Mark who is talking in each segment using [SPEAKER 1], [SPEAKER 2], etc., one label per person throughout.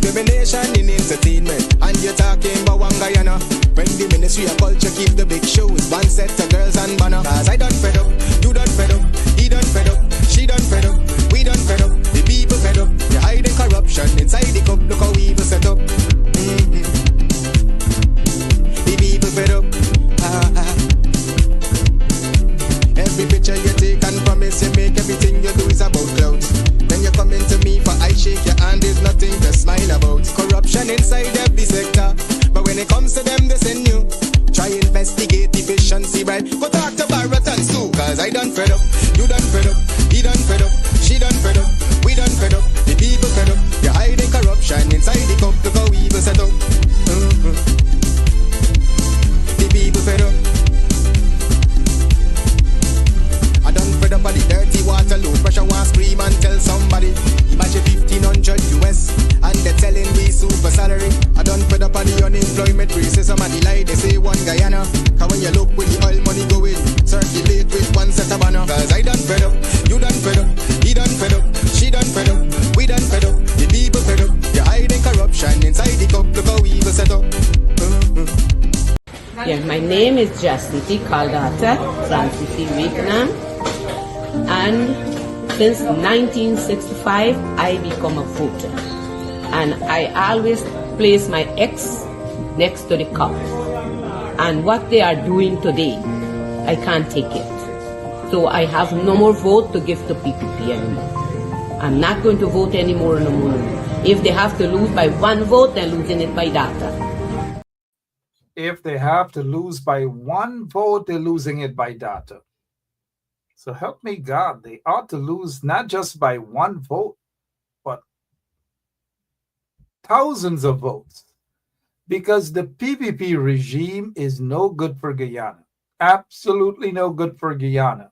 [SPEAKER 1] discrimination in entertainment. And you're talking about one Guyana. When the Ministry of Culture keep the big shows, one set of girls and banner. Cause I done fed up, you done fed up, he done fed up, she done fed up, we done fed up, the people fed up. You're hiding corruption inside the cup, look how we evil set up. The people fed up. Every picture you take and promise you make, everything you do is about clouds. Then you come into me for I shake your hand, there's nothing to smile about. Corruption inside every sector, but when it comes to them, they send you. Try investigate efficiency, right? Go talk to Baratans too, cause I done fed up, you done fed up, he done fed up, she done fed up, we done fed up, the people fed up. You're hiding corruption inside the cup, look how we evil set up. The people fed up. Fed up of the dirty water, low pressure, want scream and tell somebody. Imagine 1500 US and they're telling me super salary. I done fed up of the unemployment racism and the lie they say one Guyana. Cause when you look with the oil money going, circulate with one set of banner. Cause I done fed up, you done fed up, he done fed up, she done fed up, we done fed up, the people fed up. You're hiding corruption inside the cup, look how we evil set up.
[SPEAKER 2] Yeah, my name is Justity Caldata Francis Vietnam. And since 1965, I become a voter. And I always place my X next to the cup. And what they are doing today, I can't take it. So I have no more vote to give to PPP anymore. I'm not going to vote anymore no more. If they have to lose by one vote, they're losing it by data.
[SPEAKER 3] If they have to lose by one vote, they're losing it by data. So help me God, they ought to lose not just by one vote, but thousands of votes. Because the PPP regime is no good for Guyana. Absolutely no good for Guyana.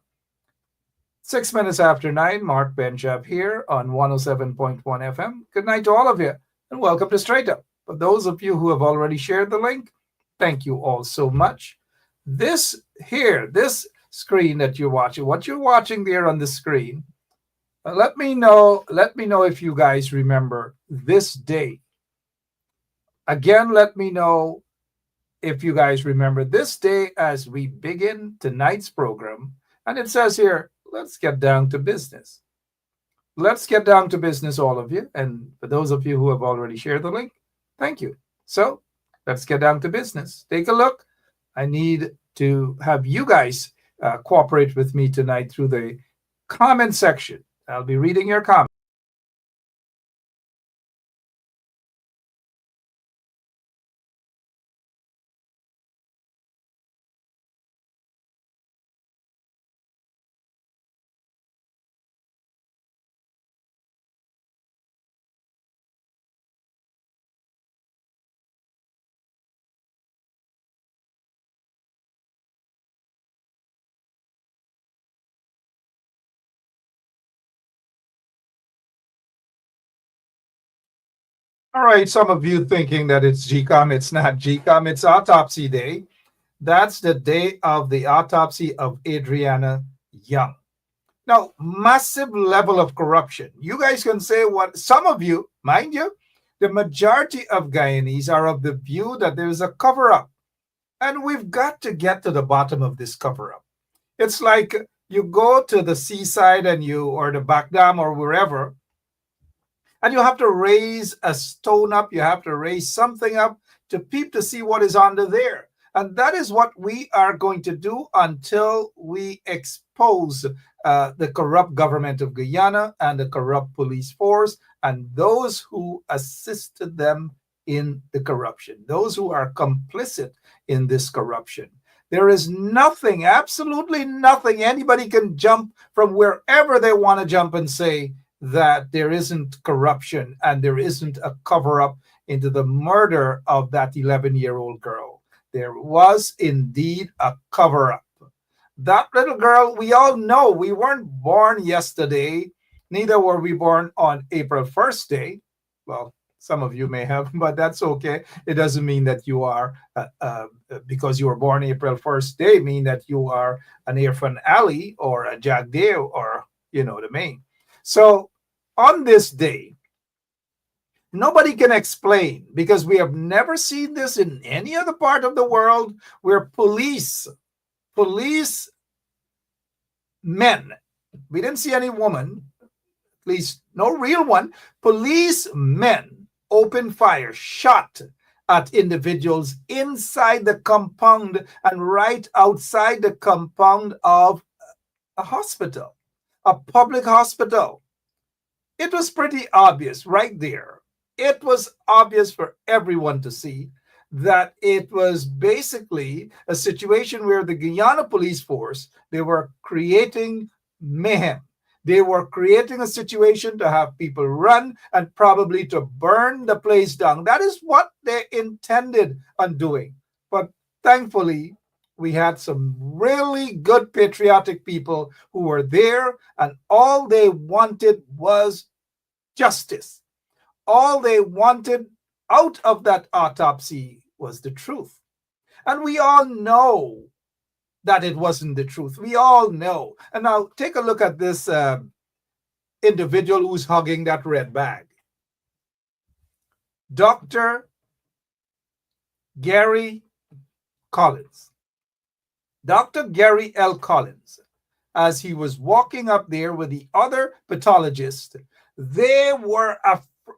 [SPEAKER 3] 6 minutes after 9, Mark Benjab here on 107.1 FM. Good night to all of you, and welcome to Straight Up. For those of you who have already shared the link, thank you all so much. This screen that you're watching, what you're watching there on the screen, let me know if you guys remember this day. Again, let me know if you guys remember this day as we begin tonight's program. And it says here, let's get down to business. Let's get down to business, all of you. And for those of you who have already shared the link, thank you. So let's get down to business. Take a look. I need to have you guys cooperate with me tonight through the comment section. I'll be reading your comments. All right, some of you thinking that it's GCOM. It's not GCOM, it's Autopsy Day. That's the day of the autopsy of Adriana Young. Now, massive level of corruption. You guys can say what, some of you, mind you, the majority of Guyanese are of the view that there is a cover-up. And we've got to get to the bottom of this cover-up. It's like you go to the seaside or the back dam or wherever, and you have to raise a stone up, you have to raise something up to peep to see what is under there. And that is what we are going to do until we expose the corrupt government of Guyana and the corrupt police force and those who assisted them in the corruption, those who are complicit in this corruption. There is nothing, absolutely nothing, anybody can jump from wherever they want to jump and say that there isn't corruption and there isn't a cover-up into the murder of that 11-year-old girl. There was indeed a cover-up. That little girl, we all know, we weren't born yesterday, neither were we born on April 1st day. Well, some of you may have, but that's okay. It doesn't mean that you are, because you were born April 1st day, mean that you are an Irfan Ali or a Jack Dale or, you know what I mean. So on this day, Nobody can explain, because we have never seen this in any other part of the world where police men, we didn't see any woman, at least no real one, police men opened fire, shot at individuals inside the compound and right outside the compound of a hospital, a public hospital. It was pretty obvious right there. It was obvious for everyone to see that it was basically a situation where the Guyana police force, they were creating mayhem. They were creating a situation to have people run and probably to burn the place down. That is what they intended on doing. But thankfully, we had some really good patriotic people who were there, and all they wanted was justice. All they wanted out of that autopsy was the truth. And we all know that it wasn't the truth. We all know. And now take a look at this individual who's hugging that red bag. Dr. Gary Collins. Dr. Gary L. Collins, as he was walking up there with the other pathologist, they were,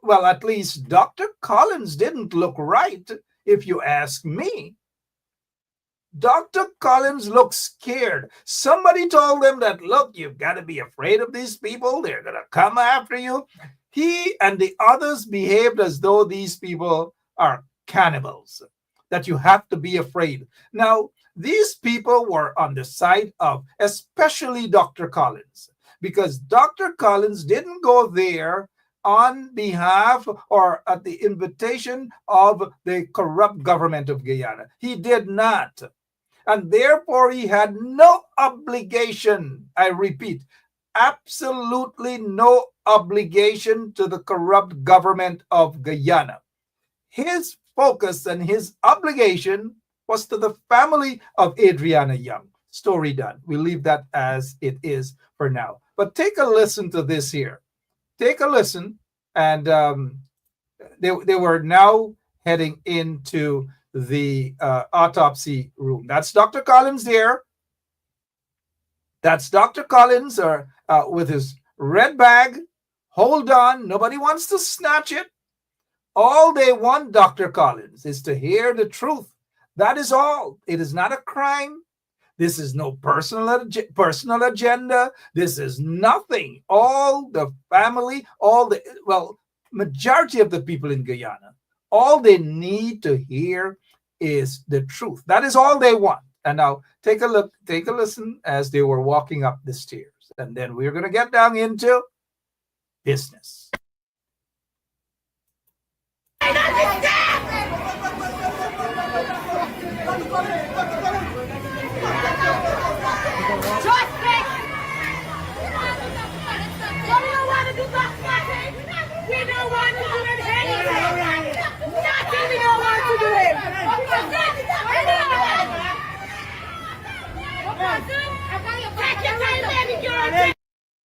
[SPEAKER 3] well, at least Dr. Collins didn't look right, if you ask me. Dr. Collins looked scared. Somebody told them that, look, you've got to be afraid of these people. They're going to come after you. He and the others behaved as though these people are cannibals, that you have to be afraid. Now, these people were on the side of especially Dr. Collins, because Dr. Collins didn't go there on behalf or at the invitation of the corrupt government of Guyana. He did not. And therefore, he had no obligation, I repeat, absolutely no obligation to the corrupt government of Guyana. His focus and his obligation was to the family of Adriana Young. Story done. We'll leave that as it is for now. But take a listen to this here. Take a listen. And they were now heading into the autopsy room. That's Dr. Collins there. That's Dr. Collins with his red bag. Hold on. Nobody wants to snatch it. All they want, Dr. Collins, is to hear the truth. That is all. It is not a crime. This is no personal agenda. This is nothing. All the family, majority of the people in Guyana, all they need to hear is the truth. That is all they want. And now take a look, take a listen as they were walking up the stairs. And then we're going to get down into business.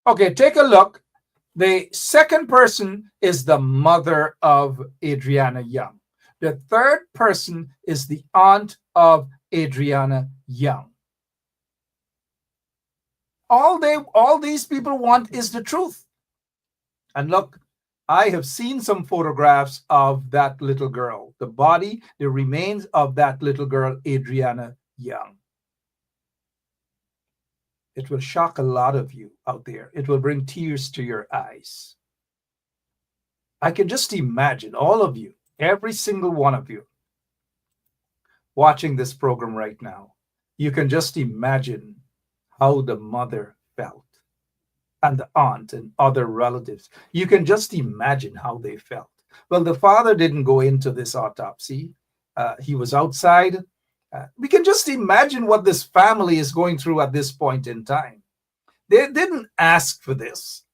[SPEAKER 3] Okay, take a look. The second person is the mother of Adriana Young. The third person is the aunt of Adriana Young. All these people want is the truth. And look, I have seen some photographs of that little girl, the body, the remains of that little girl, Adriana Young. It will shock a lot of you out there. It will bring tears to your eyes. I can just imagine all of you, every single one of you, watching this program right now. You can just imagine how the mother felt, and the aunt and other relatives. You can just imagine how they felt. Well, the father didn't go into this autopsy. He was outside. We can just imagine what this family is going through at this point in time. They didn't ask for this.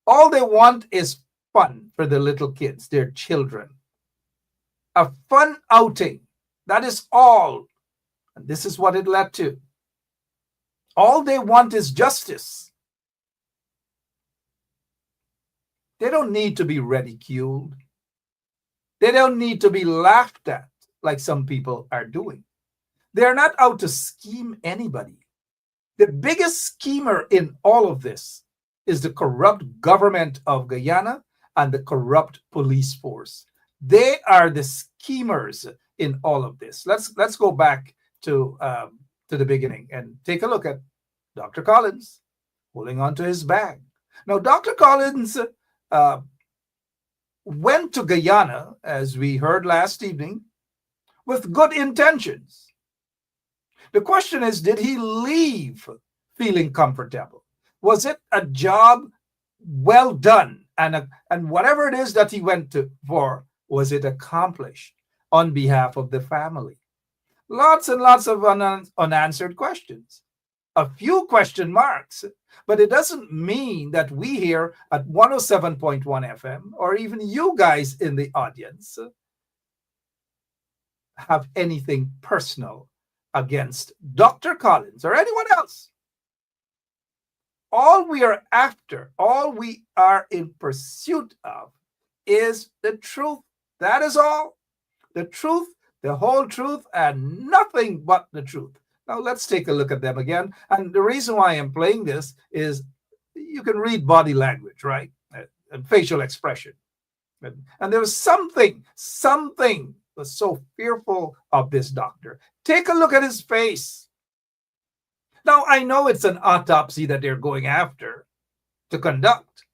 [SPEAKER 3] All they want is fun for the little kids, their children. A fun outing. That is all. And this is what it led to. All they want is justice. They don't need to be ridiculed. They don't need to be laughed at like some people are doing. They're not out to scheme anybody. The biggest schemer in all of this is the corrupt government of Guyana and the corrupt police force. They are the schemers in all of this. Let's go back to the beginning and take a look at Dr. Collins holding on to his bag. Now, Dr. Collins went to Guyana, as we heard last evening, with good intentions. The question is, did he leave feeling comfortable? Was it a job well done? And whatever it is that he went for, was it accomplished on behalf of the family? Lots and lots of unanswered questions. A few question marks, but it doesn't mean that we here at 107.1 FM, or even you guys in the audience, have anything personal against Dr. Collins or anyone else. All we are after, all we are in pursuit of is the truth. That is all. The truth, the whole truth, and nothing but the truth. Now let's take a look at them again. And the reason why I'm playing this is you can read body language, right? And facial expression. And there was something was so fearful of this doctor. Take a look at his face. Now, I know it's an autopsy that they're going after to conduct.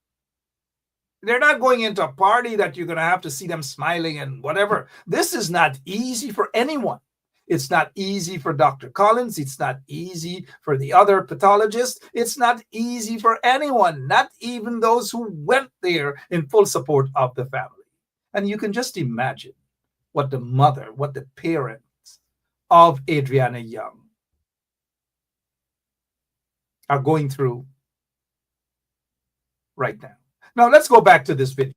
[SPEAKER 3] They're not going into a party that you're going to have to see them smiling and whatever. This is not easy for anyone. It's not easy for Dr. Collins. It's not easy for the other pathologists. It's not easy for anyone, not even those who went there in full support of the family. And you can just imagine what the mother, what the parents of Adriana Young are going through right now. Now, let's go back to this video.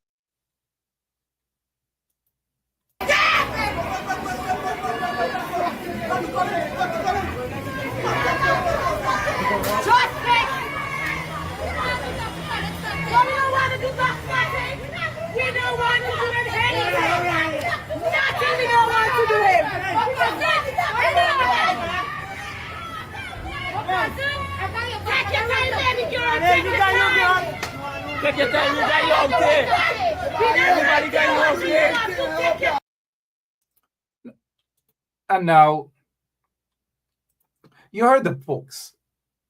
[SPEAKER 4] Take your time, you got your okay. Everybody got your okay.
[SPEAKER 3] And now, you heard the folks.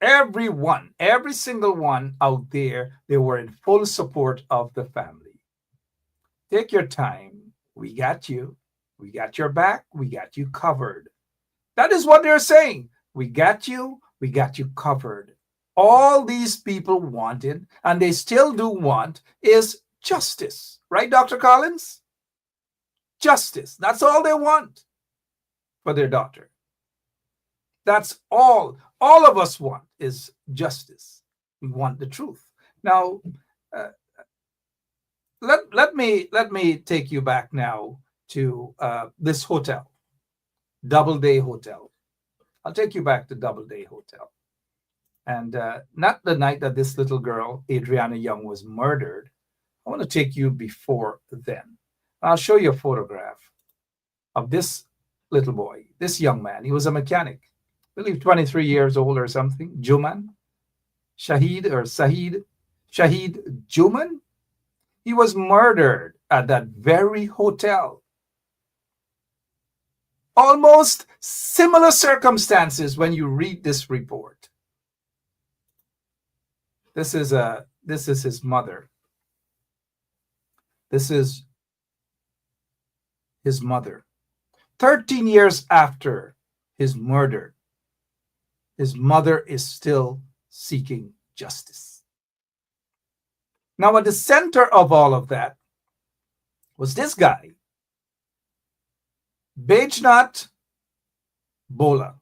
[SPEAKER 3] Everyone, every single one out there, they were in full support of the family. Take your time. We got you. We got your back. We got you covered. That is what they're saying. We got you. We got you covered. All these people wanted, and they still do want, is justice. Right, Dr. Collins? Justice. That's all they want for their daughter. That's all of us want is justice. We want the truth. Now, let me take you back now to this hotel, Doubleday Hotel. I'll take you back to Doubleday Hotel. And not the night that this little girl, Adriana Young, was murdered. I want to take you before then. I'll show you a photograph of this little boy, this young man. He was a mechanic, I believe 23 years old or something. Juman, Shahid Juman. He was murdered at that very hotel. Almost similar circumstances when you read this report. This is his mother. This is his mother. 13 years after his murder, his mother is still seeking justice. Now, at the center of all of that was this guy, Bejnat Bola.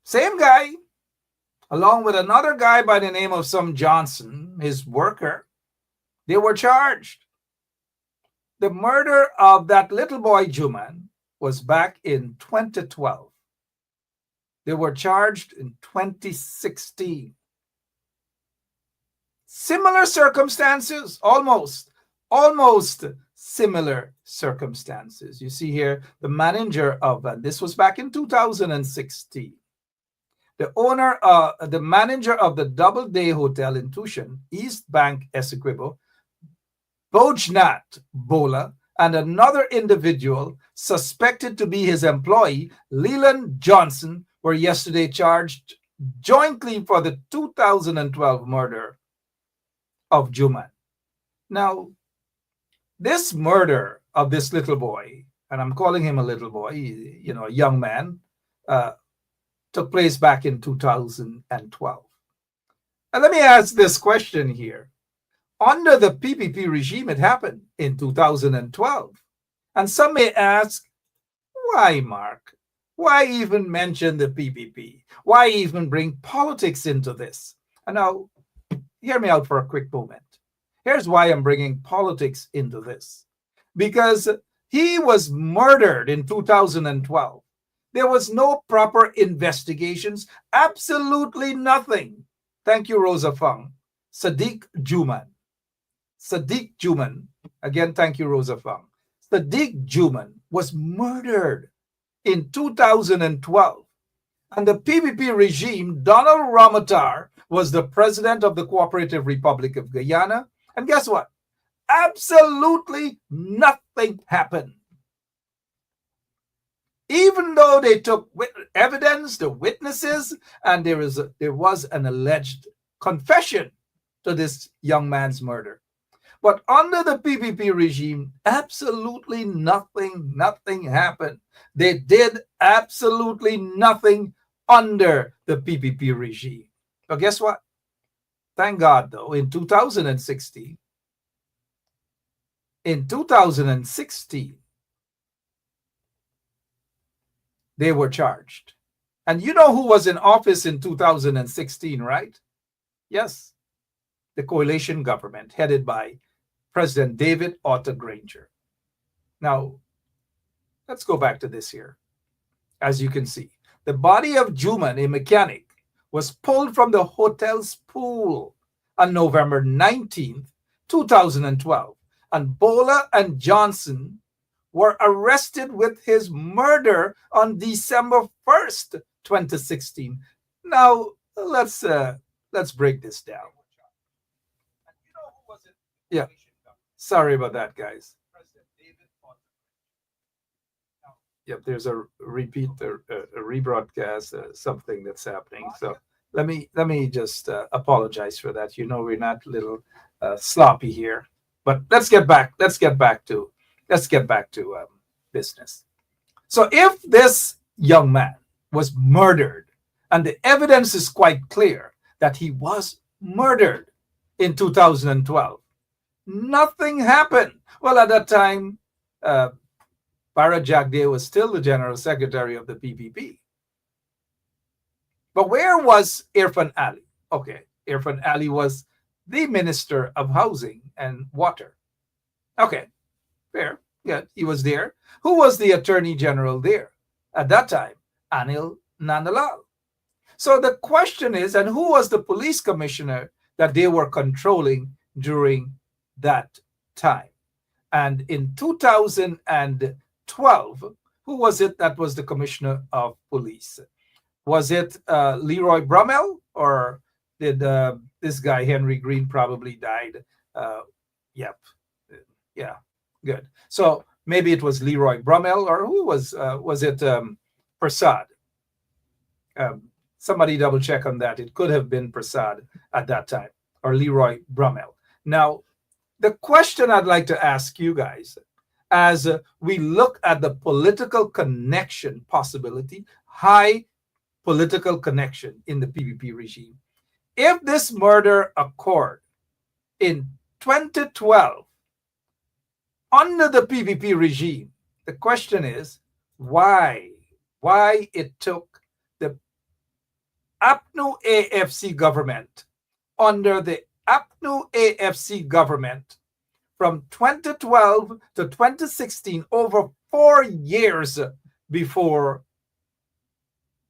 [SPEAKER 3] Same guy, along with another guy by the name of some Johnson, his worker. They were charged. The murder of that little boy, Juman, was back in 2012. They were charged in 2016. Similar circumstances, almost almost similar circumstances. You see here, the manager of, this was back in 2016, the manager of the Doubleday Hotel in Tushin, East Bank, Essequibo, Bojnat Bola, and another individual suspected to be his employee, Leland Johnson, were yesterday charged jointly for the 2012 murder of Juman. Now, this murder of this little boy, and I'm calling him a little boy, a young man, took place back in 2012. And let me ask this question here. Under the PPP regime, it happened in 2012. And some may ask, why, Mark? Why even mention the PPP? Why even bring politics into this? And now, hear me out for a quick moment. Here's why I'm bringing politics into this. Because he was murdered in 2012. There was no proper investigations, absolutely nothing. Thank you, Rosa Fung. Sadiq Juman, again, thank you, Rosa Fung. Sadiq Juman was murdered in 2012. And the PPP regime, Donald Ramotar, was the president of the Cooperative Republic of Guyana. And guess what? Absolutely nothing happened. Even though they took evidence, the witnesses, and there was an alleged confession to this young man's murder. But under the PPP regime, absolutely nothing happened. They did absolutely nothing under the PPP regime. But guess what? Thank God, though, in 2016, they were charged. And you know who was in office in 2016, right? Yes, the coalition government headed by President David Otter Granger. Now, let's go back to this here. As you can see, the body of Juman, a mechanic, was pulled from the hotel's pool on November 19th, 2012, and Bola and Johnson were arrested with his murder on December 1st, 2016. Now, let's break this down. Yeah. Sorry about that, guys. Yep, there's a repeat, a rebroadcast, something that's happening. So let me just apologize for that. You know, we're not a little sloppy here, but let's get back to business. So if this young man was murdered, and the evidence is quite clear that he was murdered in 2012, nothing happened. Well, at that time, Bara Jagdeo was still the general secretary of the PPP. But where was Irfan Ali? Okay, Irfan Ali was the Minister of Housing and Water. Okay, fair. Yeah, he was there. Who was the Attorney General there at that time? Anil Nandalal. So the question is, and who was the police commissioner that they were controlling during that time? And in 2012, who was it that was the commissioner of police? Was it Leroy Brummel, or did this guy Henry Green probably died? Yep. Yeah, good. So maybe it was Leroy Brummel, or who was it Prasad? Somebody double check on that. It could have been Prasad at that time, or Leroy Brummel. Now, the question I'd like to ask you guys, as we look at the political connection possibility, high political connection in the PPP regime. If this murder occurred in 2012 under the PPP regime, the question is why it took the APNU AFC government under the APNU AFC government from 2012 to 2016, over 4 years before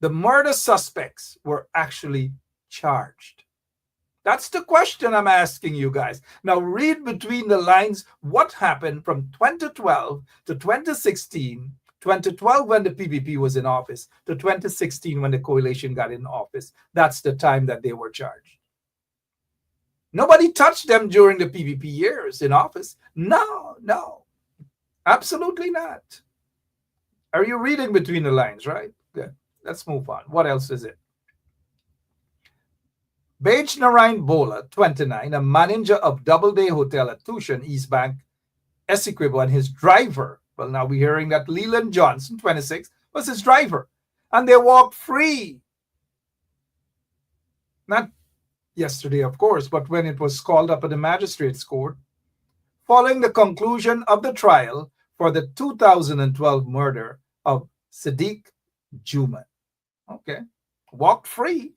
[SPEAKER 3] the murder suspects were actually charged. That's the question I'm asking you guys. Now read between the lines what happened from 2012 to 2016, 2012 when the PPP was in office, to 2016 when the coalition got in office. That's the time that they were charged. Nobody touched them during the PPP years in office. No, no, absolutely not. Are you reading between the lines, right? Good. Let's move on. What else is it? Bej Narain Bola, 29, a manager of Doubleday Hotel at Tushan, East Bank, Essequibo, and his driver. Well, now we're hearing that Leland Johnson, 26, was his driver. And they walked free. Not yesterday, of course, but when it was called up at the magistrate's court, following the conclusion of the trial for the 2012 murder of Sadiq Juman. Okay. Walked free.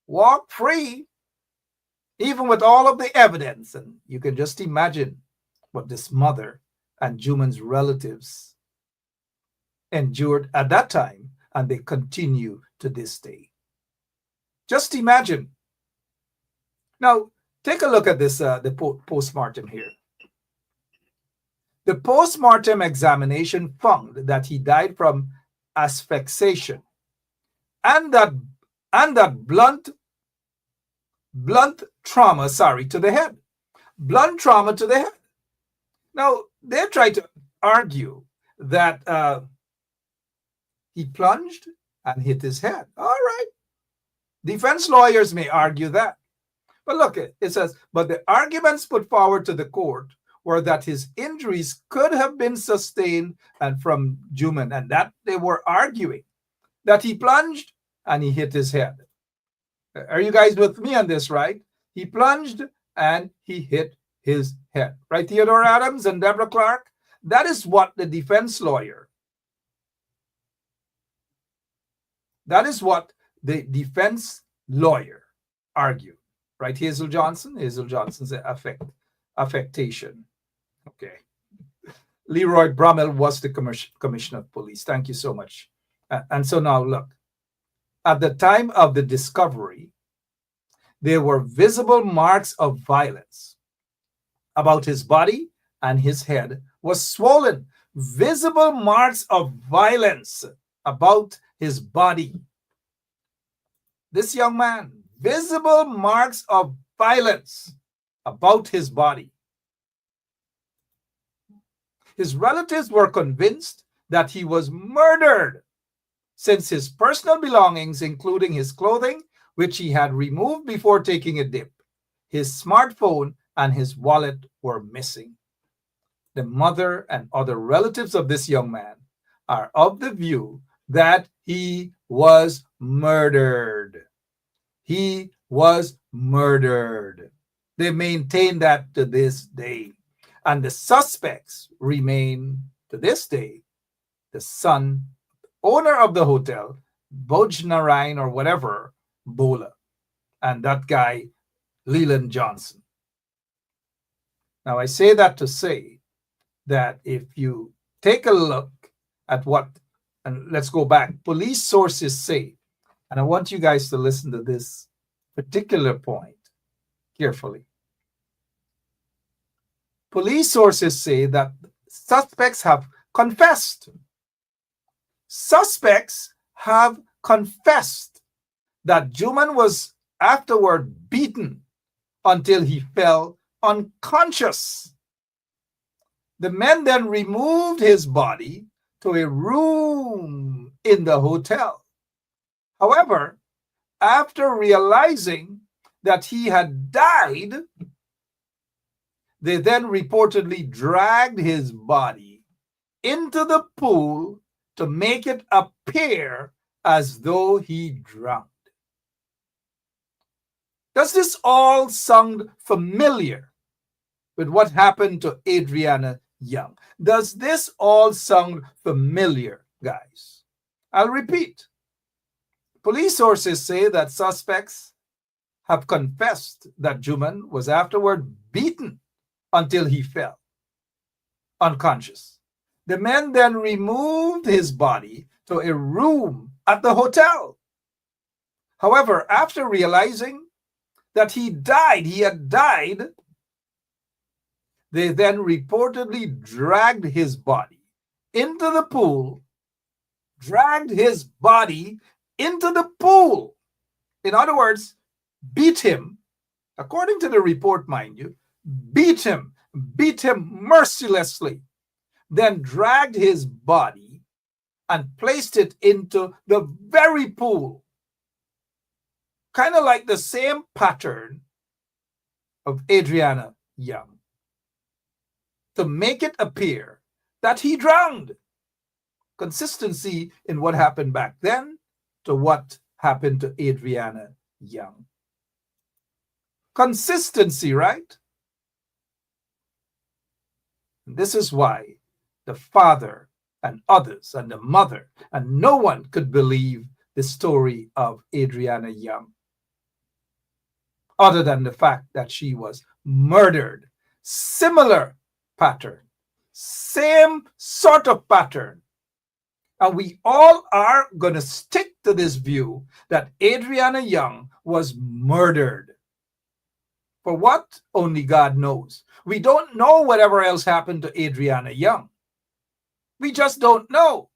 [SPEAKER 3] Walked free, even with all of the evidence. And you can just imagine what this mother and Juman's relatives endured at that time, and they continue to this day. Just imagine. Now, take a look at this, the postmortem here. The postmortem examination found that he died from asphyxiation and that blunt trauma, to the head. Blunt trauma to the head. Now, they try to argue that he plunged and hit his head. All right. Defense lawyers may argue that. But look, it says, but the arguments put forward to the court were that his injuries could have been sustained and from Juman, and that they were arguing that he plunged and he hit his head. Are you guys with me on this, right? He plunged and he hit his head. Right, Theodore Adams and Deborah Clark? That is what the defense lawyer, that is what the defense lawyer argued. Right, Hazel Johnson? Hazel Johnson's affectation. Okay. Leroy Brummel was the commissioner of police. Thank you so much. And so now look. At the time of the discovery, there were visible marks of violence about his body, and his head was swollen. Visible marks of violence about his body. This young man, visible marks of violence about his body. His relatives were convinced that he was murdered, since his personal belongings, including his clothing, which he had removed before taking a dip, his smartphone, and his wallet were missing. The mother and other relatives of this young man are of the view that he was murdered. He was murdered. They maintain that to this day. And the suspects remain to this day the son, owner of the hotel, Bej Narain or whatever, Bola, and that guy, Leland Johnson. Now, I say that to say that if you take a look at what, and let's go back, police sources say, and I want you guys to listen to this particular point carefully. Police sources say that suspects have confessed. Suspects have confessed that Juman was afterward beaten until he fell unconscious. The men then removed his body to a room in the hotel. However, after realizing that he had died, they then reportedly dragged his body into the pool to make it appear as though he drowned. Does this all sound familiar with what happened to Adriana Young? Does this all sound familiar, guys? I'll repeat. Police sources say that suspects have confessed that Juman was afterward beaten until he fell unconscious. The men then removed his body to a room at the hotel. However, after realizing that he died. He had died. They then reportedly dragged his body into the pool, dragged his body into the pool. In other words, beat him, according to the report, mind you, beat him mercilessly, then dragged his body and placed it into the very pool. Kind of like the same pattern of Adriana Young, to make it appear that he drowned. Consistency in what happened back then to what happened to Adriana Young. Consistency, right? This is why the father and others and the mother and no one could believe the story of Adriana Young, other than the fact that she was murdered. Similar pattern, same sort of pattern. And we all are going to stick to this view that Adriana Young was murdered. For what? Only God knows. We don't know whatever else happened to Adriana Young. We just don't know,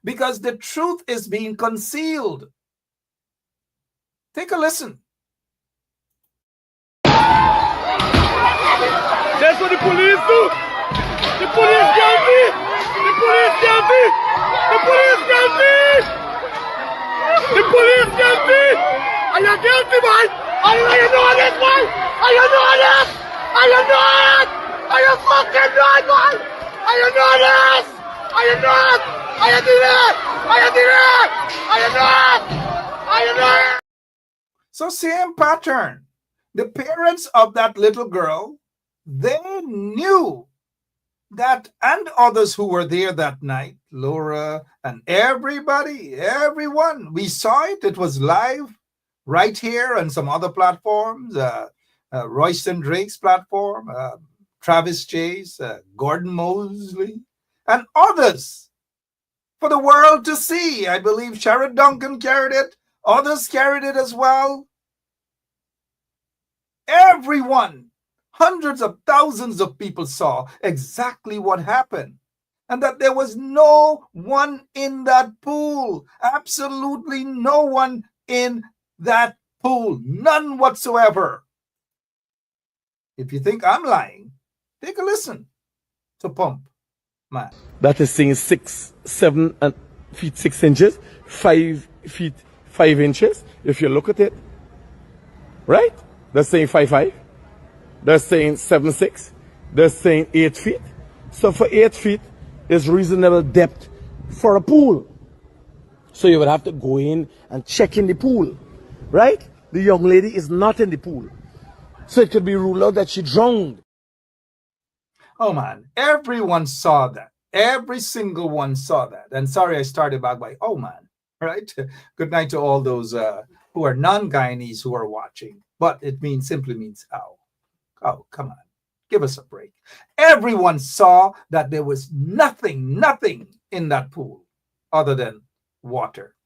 [SPEAKER 3] because the truth is being concealed. Take a listen.
[SPEAKER 4] That's what the police do. The police guilty. The police guilty. The police guilty. The police guilty. Are you guilty, man? Are you doing this, man? Are you doing this? Are you doing it? Are you fucking doing it, man? Are you doing this? Are you doing it? Are you doing it? Are you doing it? Are you doing it? Are you doing it?
[SPEAKER 3] So same pattern. The parents of that little girl, they knew that, and others who were there that night, Laura and everybody, everyone, we saw it. It was live right here on some other platforms, Royston Drake's platform, Travis Chase, Gordon Mosley, and others for the world to see. I believe Sherrod Duncan carried it. Others carried it as well. Everyone, hundreds of thousands of people saw exactly what happened, and that there was no one in that pool. Absolutely no one in that pool. None whatsoever. If you think I'm lying, take a listen to Pump Man.
[SPEAKER 4] That is saying 7 feet 6 inches, 5 feet 5 inches. If you look at it, right? They're saying 5'5". They're saying 7'6". They're saying 8 feet. So for 8 feet is reasonable depth for a pool. So you would have to go in and check in the pool, right? The young lady is not in the pool. So it could be ruled out that she drowned.
[SPEAKER 3] Oh man, everyone saw that. Every single one saw that. And sorry I started back by, oh man, right? Good night to all those who are non-Guyanese who are watching. But it simply means, ow. Oh, come on. Give us a break. Everyone saw that there was nothing in that pool other than water.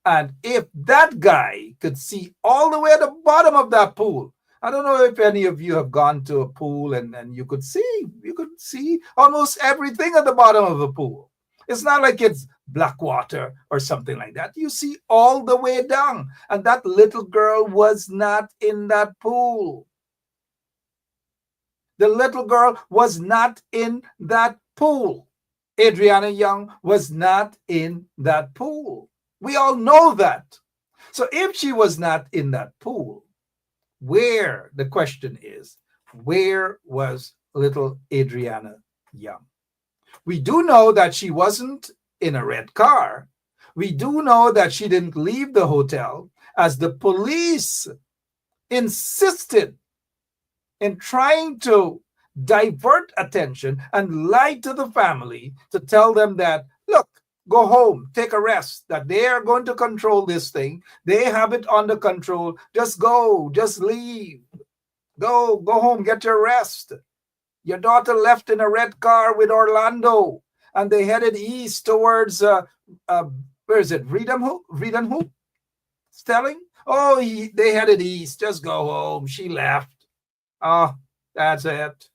[SPEAKER 3] And if that guy could see all the way at the bottom of that pool, I don't know if any of you have gone to a pool and you could see almost everything at the bottom of the pool. It's not like it's black water or something like that. You see all the way down. And that little girl was not in that pool. The little girl was not in that pool. Adriana Young was not in that pool. We all know that. So if she was not in that pool, the question is, where was little Adriana Young? We do know that she wasn't in a red car. We do know that she didn't leave the hotel, as the police insisted in trying to divert attention and lie to the family to tell them that, look, go home, take a rest, that they are going to control this thing. They have it under control. Just go, just leave. Go home, get your rest. Your daughter left in a red car with Orlando, and they headed east towards, where is it, Redenhoop? Stelling? Oh, they headed east. Just go home. She left. Oh, that's it.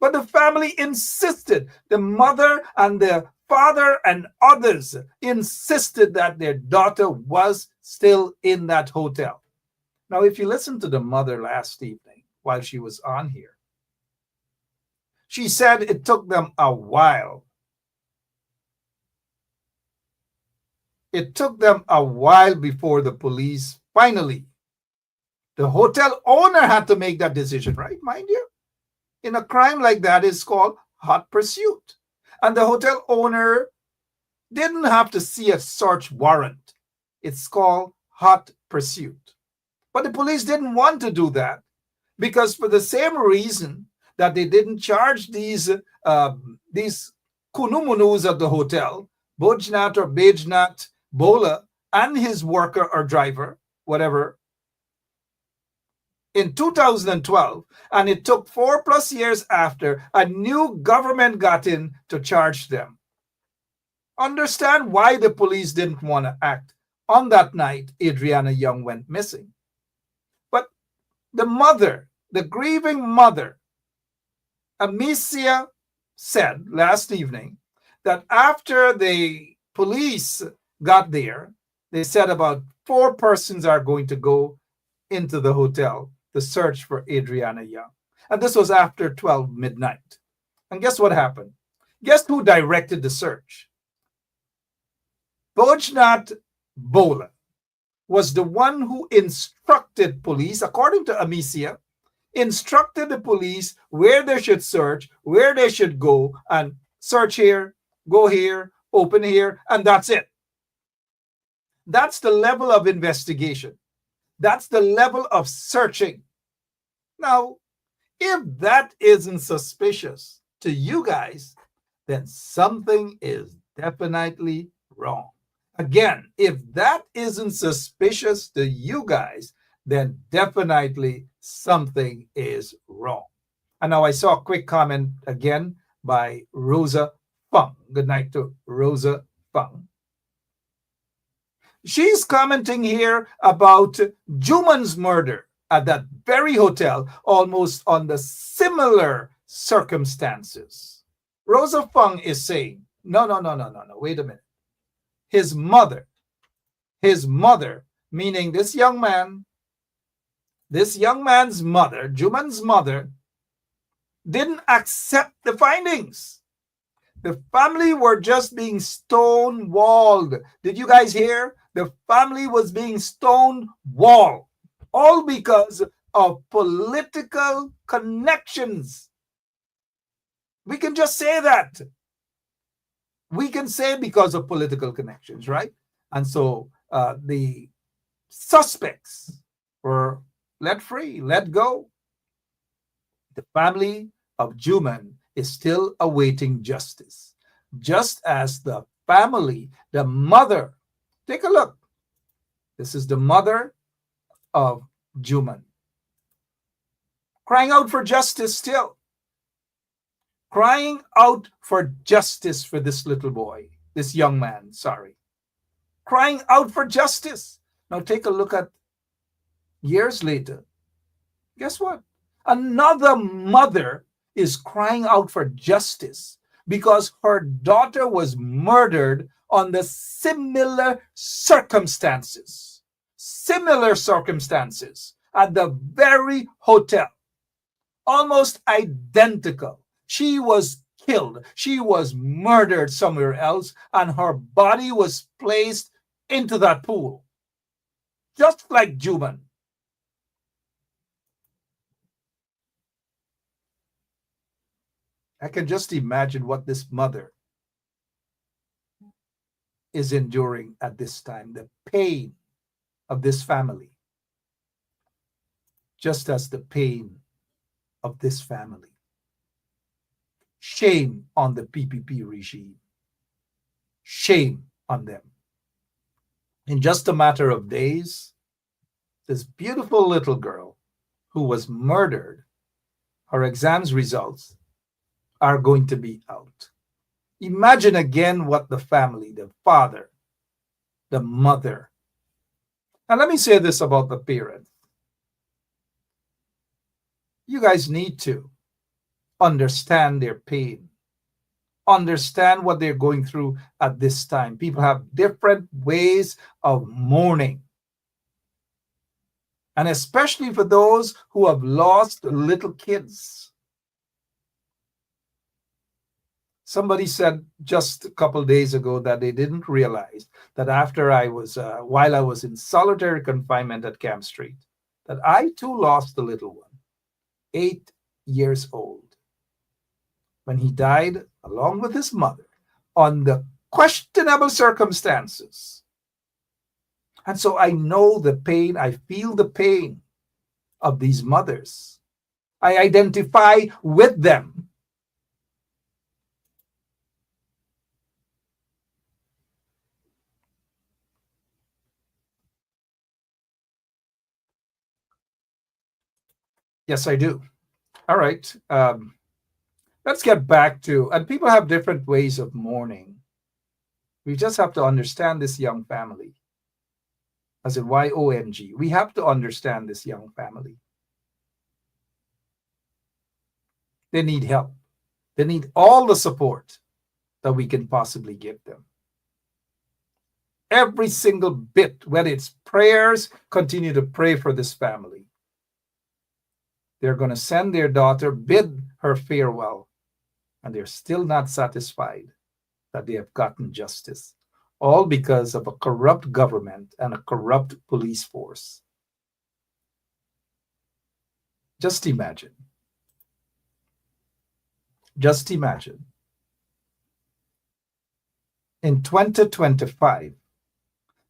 [SPEAKER 3] But the family insisted. The mother and the father and others insisted that their daughter was still in that hotel. Now, if you listen to the mother last evening while she was on here, she said it took them a while. It took them a while before the police finally, the hotel owner had to make that decision, right? Mind you, in a crime like that is called hot pursuit. And the hotel owner didn't have to see a search warrant. It's called hot pursuit. But the police didn't want to do that because for the same reason that they didn't charge these kunumunus at the hotel, Bojnat or Bejnat Bola and his worker or driver, whatever, in 2012, and it took 4+ years after a new government got in to charge them. Understand why the police didn't want to act on that night Adriana Young went missing. But the mother, the grieving mother, Amicia, said last evening that after the police got there, they said about 4 persons are going to go into the hotel to search for Adriana Young. And this was after 12 midnight. And guess what happened? Guess who directed the search? Bojnat Bola was the one who instructed police, according to Amicia, instructed the police where they should search, where they should go, and search here, go here, open here, and that's it. That's the level of investigation. That's the level of searching. Now, if that isn't suspicious to you guys, then something is definitely wrong. Again, if that isn't suspicious to you guys, then definitely something is wrong. And now I saw a quick comment again by Rosa Fung. Good night to Rosa Fung. She's commenting here about Juman's murder at that very hotel, almost on the similar circumstances. Rosa Fung is saying, no, wait a minute. His mother, meaning this young man's mother, Juman's mother, didn't accept the findings. The family were just being stonewalled. Did you guys hear? The family was being stonewalled, all because of political connections. We can just say that. We can say because of political connections, right? And so the suspects were let free, let go. The family of Juman is still awaiting justice, just as the family, the mother. Take a look. This is the mother of Juman, crying out for justice still. Crying out for justice for this little boy, this young man, sorry. Crying out for justice. Now take a look at years later. Guess what? Another mother is crying out for justice because her daughter was murdered on the similar circumstances at the very hotel, almost identical. She was killed. She was murdered somewhere else, and her body was placed into that pool, just like Juman. I can just imagine what this mother is enduring at this time, the pain of this family, just as the pain of this family. Shame on the PPP regime. Shame on them. In just a matter of days, this beautiful little girl who was murdered, her exams results are going to be out. Imagine again what the family, the father, the mother, And let me say this about the parents. You guys need to understand their pain, understand what they're going through at this time. People have different ways of mourning. And especially for those who have lost little kids. Somebody said just a couple days ago that they didn't realize that after while I was in solitary confinement at Camp Street, that I too lost the little one, 8 years old, when he died along with his mother on the questionable circumstances. And so I know the pain, I feel the pain of these mothers. I identify with them. Yes, I do. All right. Let's get back to, and people have different ways of mourning. We just have to understand this young family. As in YONG. We have to understand this young family. They need help. They need all the support that we can possibly give them. Every single bit, whether it's prayers, continue to pray for this family. They're going to send their daughter, bid her farewell, and they're still not satisfied that they have gotten justice. All because of a corrupt government and a corrupt police force. Just imagine. Just imagine. In 2025,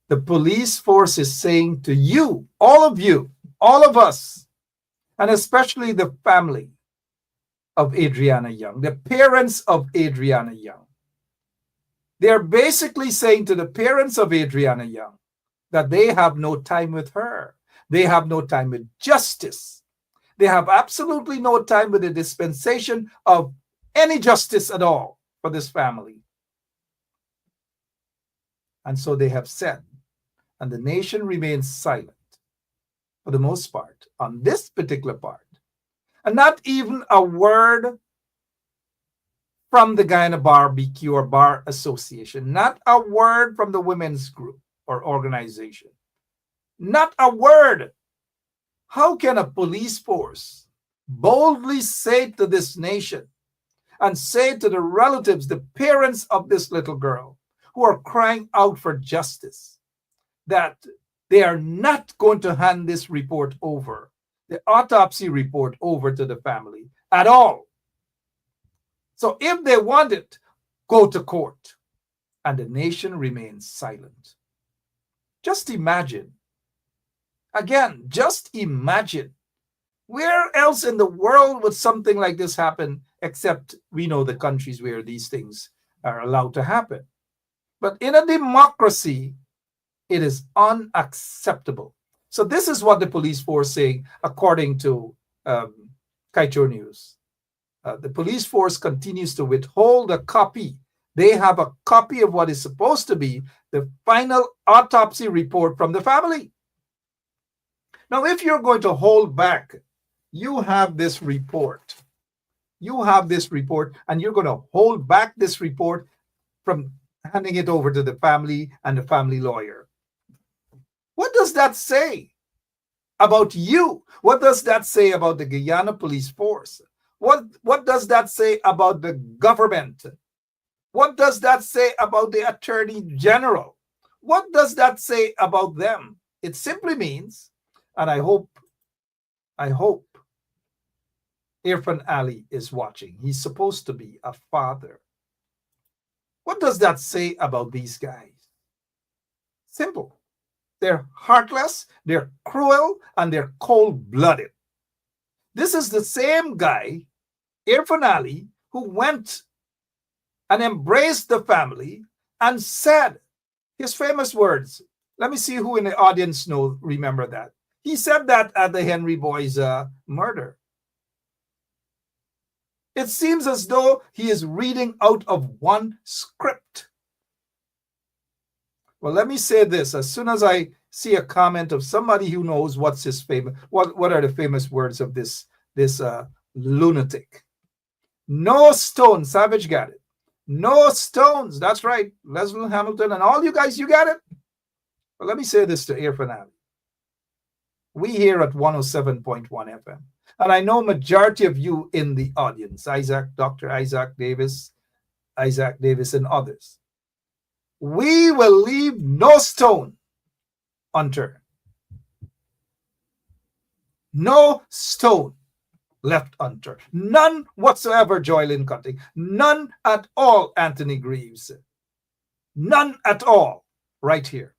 [SPEAKER 3] the police force is saying to you, all of us, and especially the family of Adriana Young, the parents of Adriana Young, they're basically saying to the parents of Adriana Young that they have no time with her. They have no time with justice. They have absolutely no time with the dispensation of any justice at all for this family. And so they have said, and the nation remains silent for the most part on this particular part. And not even a word from the Guyana Barbecue or Bar Association, not a word from the women's group or organization, not a word. How can a police force boldly say to this nation and say to the relatives, the parents of this little girl who are crying out for justice, that they are not going to hand this report over, the autopsy report over to the family at all? So if they want it, go to court. And the nation remains silent. Just imagine. Again, just imagine. Where else in the world would something like this happen, except we know the countries where these things are allowed to happen. But in a democracy, it is unacceptable. So this is what the police force saying, according to Kaito News. The police force continues to withhold a copy. They have a copy of what is supposed to be the final autopsy report from the family. Now, if you're going to hold back, you have this report. You have this report, and you're going to hold back this report from handing it over to the family and the family lawyer. What does that say about you? What does that say about the Guyana Police Force? What does that say about the government? What does that say about the Attorney General? What does that say about them? It simply means, and I hope Irfan Ali is watching. He's supposed to be a father. What does that say about these guys? Simple. They're heartless, they're cruel, and they're cold-blooded. This is the same guy, Irfan Ali, who went and embraced the family and said his famous words. Let me see who in the audience remember that. He said that at the Henry Boy's murder. It seems as though he is reading out of one script. Well, let me say this. As soon as I see a comment of somebody who knows what's his famous, what are the famous words of this lunatic. No stones. Savage got it. No stones. That's right. Leslie Hamilton and all you guys, you got it. But let me say this to Irfan Ali. We here at 107.1 FM, and I know majority of you in the audience, Dr. Isaac Davis, and others, we will leave no stone unturned. No stone left unturned. None whatsoever, Joylyn Cutting. None at all, Anthony Greaves. None at all, right here.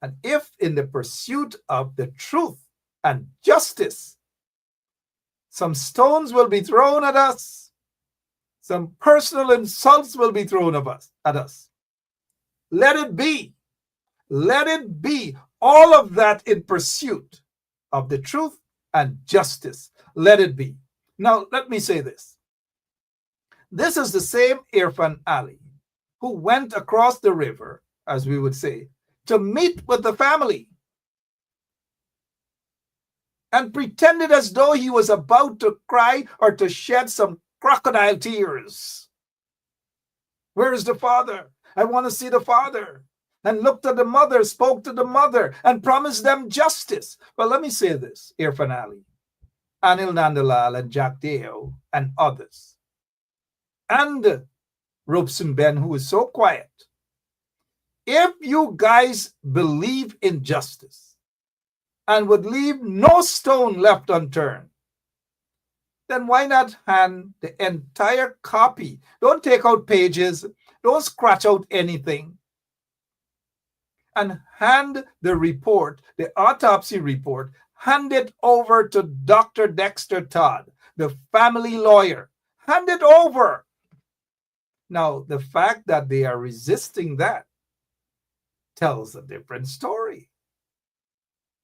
[SPEAKER 3] And if in the pursuit of the truth and justice, some stones will be thrown at us, some personal insults will be thrown at us. Let it be. Let it be. All of that in pursuit of the truth and justice. Let it be. Now, let me say this. This is the same Irfan Ali who went across the river, as we would say, to meet with the family and pretended as though he was about to cry or to shed some crocodile tears. Where is the father? I want to see the father. And looked at the mother, spoke to the mother, and promised them justice. Well, let me say this, Irfan Ali, Anil Nandalal, and Jack Deo, and others, and Robeson Ben, who is so quiet. If you guys believe in justice and would leave no stone left unturned, then why not hand the entire copy? Don't take out pages, don't scratch out anything, and hand the report, the autopsy report, hand it over to Dr. Dexter Todd, the family lawyer. Hand it over. Now, the fact that they are resisting that tells a different story.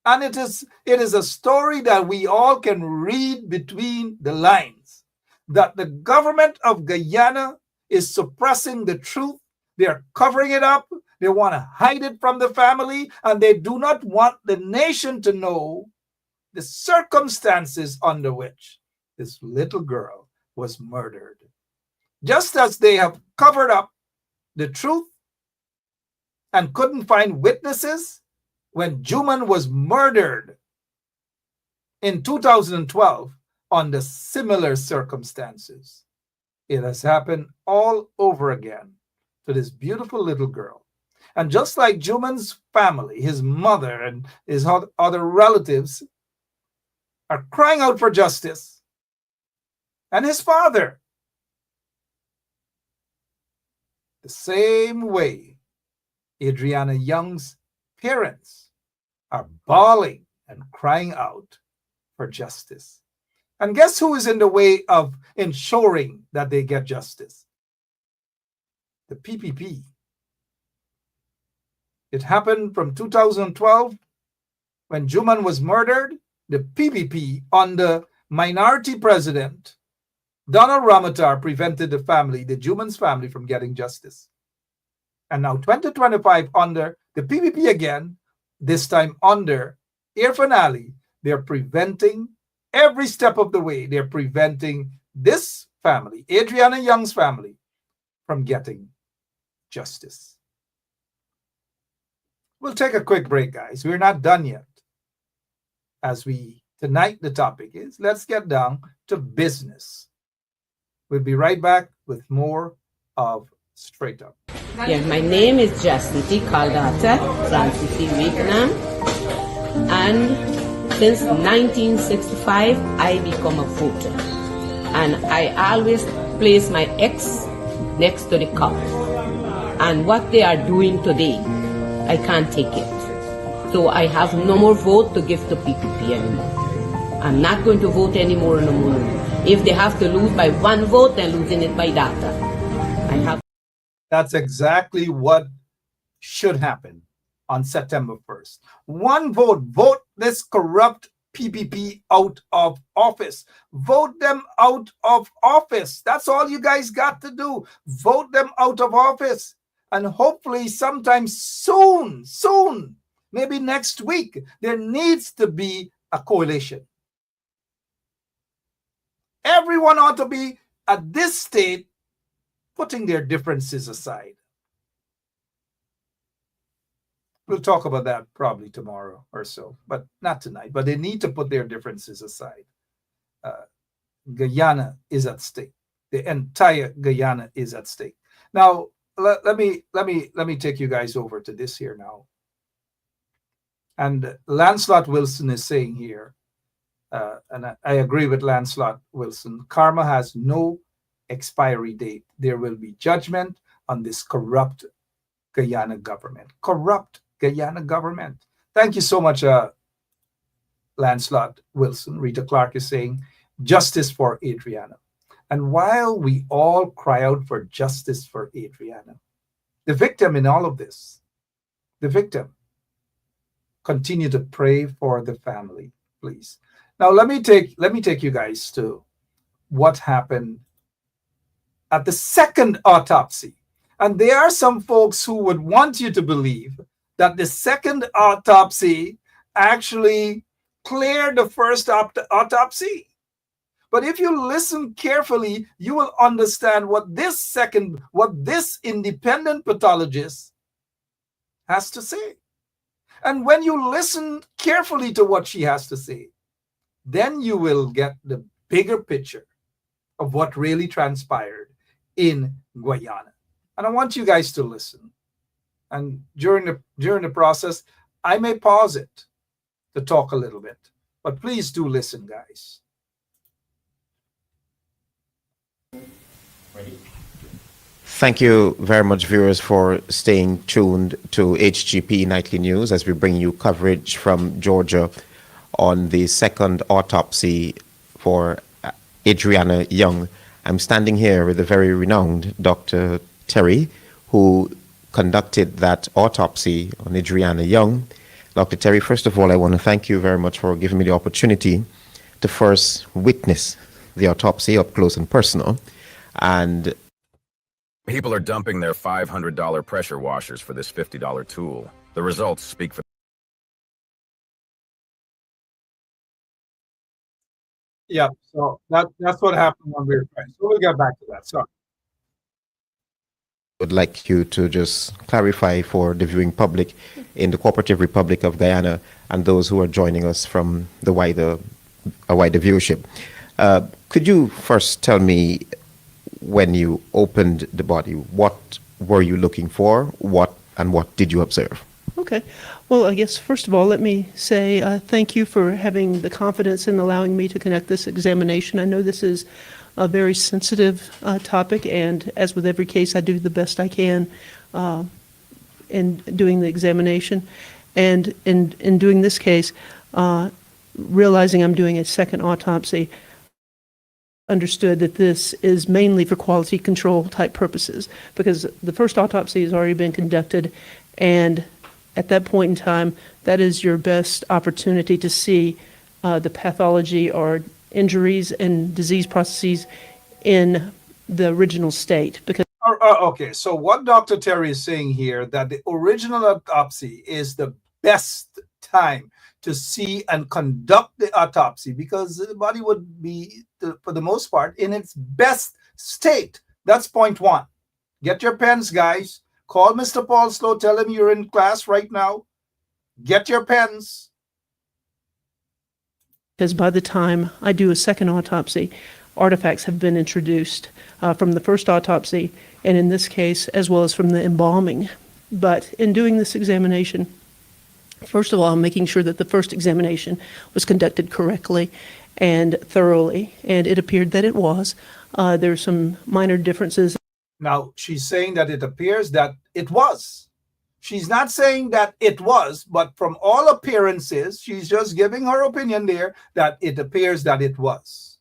[SPEAKER 3] And it is a story that we all can read between the lines, that the government of Guyana is suppressing the truth. They are covering it up. They want to hide it from the family, and they do not want the nation to know the circumstances under which this little girl was murdered. Just as they have covered up the truth and couldn't find witnesses when Juman was murdered in 2012 under similar circumstances. It has happened all over again to this beautiful little girl. And just like Juman's family, his mother and his other relatives are crying out for justice, and his father, the same way Adriana Young's parents are bawling and crying out for justice. And guess who is in the way of ensuring that they get justice? The PPP. It happened from 2012 when Juman was murdered. The PPP under minority president Donald Ramatar prevented the Juman's family, from getting justice. And now 2025 under the PPP again, this time under Irfan Ali, they're preventing every step of the way. They're preventing this family, Adriana Young's family, from getting justice. We'll take a quick break, guys. We're not done yet. Tonight the topic is, let's get down to business. We'll be right back with more of Straight Up.
[SPEAKER 2] Yeah, my name is Jasnity Kaldata Francis Vietnam, and since 1965 I become a voter, and I always place my X next to the cup. And what they are doing today, I can't take it. So I have no more vote to give to PPP anymore. I'm not going to vote anymore no more. If they have to lose by one vote, they're losing it by data.
[SPEAKER 3] That's exactly what should happen on September 1st. One vote. Vote this corrupt PPP out of office. Vote them out of office. That's all you guys got to do. Vote them out of office. And hopefully sometime soon, maybe next week. There needs to be a coalition. Everyone ought to be, at this state, putting their differences aside. We'll talk about that probably tomorrow or so, but not tonight. But they need to put their differences aside. Guyana is at stake. The entire Guyana is at stake. Now, let me take you guys over to this here now. And Lancelot Wilson is saying here, and I agree with Lancelot Wilson, karma has no expiry date. There will be judgment on this corrupt Guyana government. Corrupt Guyana government. Thank you so much, Lancelot Wilson. Rita Clark is saying, justice for Adriana. And while we all cry out for justice for Adriana, the victim in all of this, the victim, continue to pray for the family, please. Now let me take you guys to what happened at the second autopsy. And there are some folks who would want you to believe that the second autopsy actually cleared the first autopsy. But if you listen carefully, you will understand what this independent pathologist has to say. And when you listen carefully to what she has to say, then you will get the bigger picture of what really transpired in Guyana. And I want you guys to listen. And during the process, I may pause it to talk a little bit. But please do listen, guys.
[SPEAKER 5] Thank you very much, viewers, for staying tuned to HGP Nightly News as we bring you coverage from Georgia on the second autopsy for Adriana Young. I'm standing here with the very renowned Dr. Terry, who conducted that autopsy on Adriana Young. Dr. Terry, first of all, I want to thank you very much for giving me the opportunity to first witness the autopsy up close and personal. And
[SPEAKER 6] people are dumping their $500 pressure washers for this $50 tool. The results speak for.
[SPEAKER 3] Yeah, so that's what happened when we were trying. So we'll get back to that. Sorry.
[SPEAKER 5] Would like you to just clarify for the viewing public in the Cooperative Republic of Guyana and those who are joining us from the wider viewership. Could you first tell me, when you opened the body, what were you looking for? What did you observe?
[SPEAKER 7] Okay. Well, I guess first of all, let me say thank you for having the confidence in allowing me to conduct this examination. I know this is a very sensitive topic, and as with every case, I do the best I can in doing the examination. And in doing this case, realizing I'm doing a second autopsy, understood that this is mainly for quality control type purposes, because the first autopsy has already been conducted, and at that point in time, that is your best opportunity to see the pathology or injuries and disease processes in the original state. Because
[SPEAKER 3] okay, so what Dr. Terry is saying here, that the original autopsy is the best time to see and conduct the autopsy, because the body would be, for the most part, in its best state. That's point one. Get your pens, guys. Call Mr. Paul Slow. Tell him you're in class right now. Get your pens.
[SPEAKER 7] because by the time I do a second autopsy, artifacts have been introduced from the first autopsy, and in this case, as well as from the embalming. But in doing this examination, first of all, I'm making sure that the first examination was conducted correctly and thoroughly, and it appeared that it was. There are some minor differences.
[SPEAKER 3] Now, she's saying that it appears that it was. She's not saying that it was, but from all appearances, she's just giving her opinion there that it appears that it was.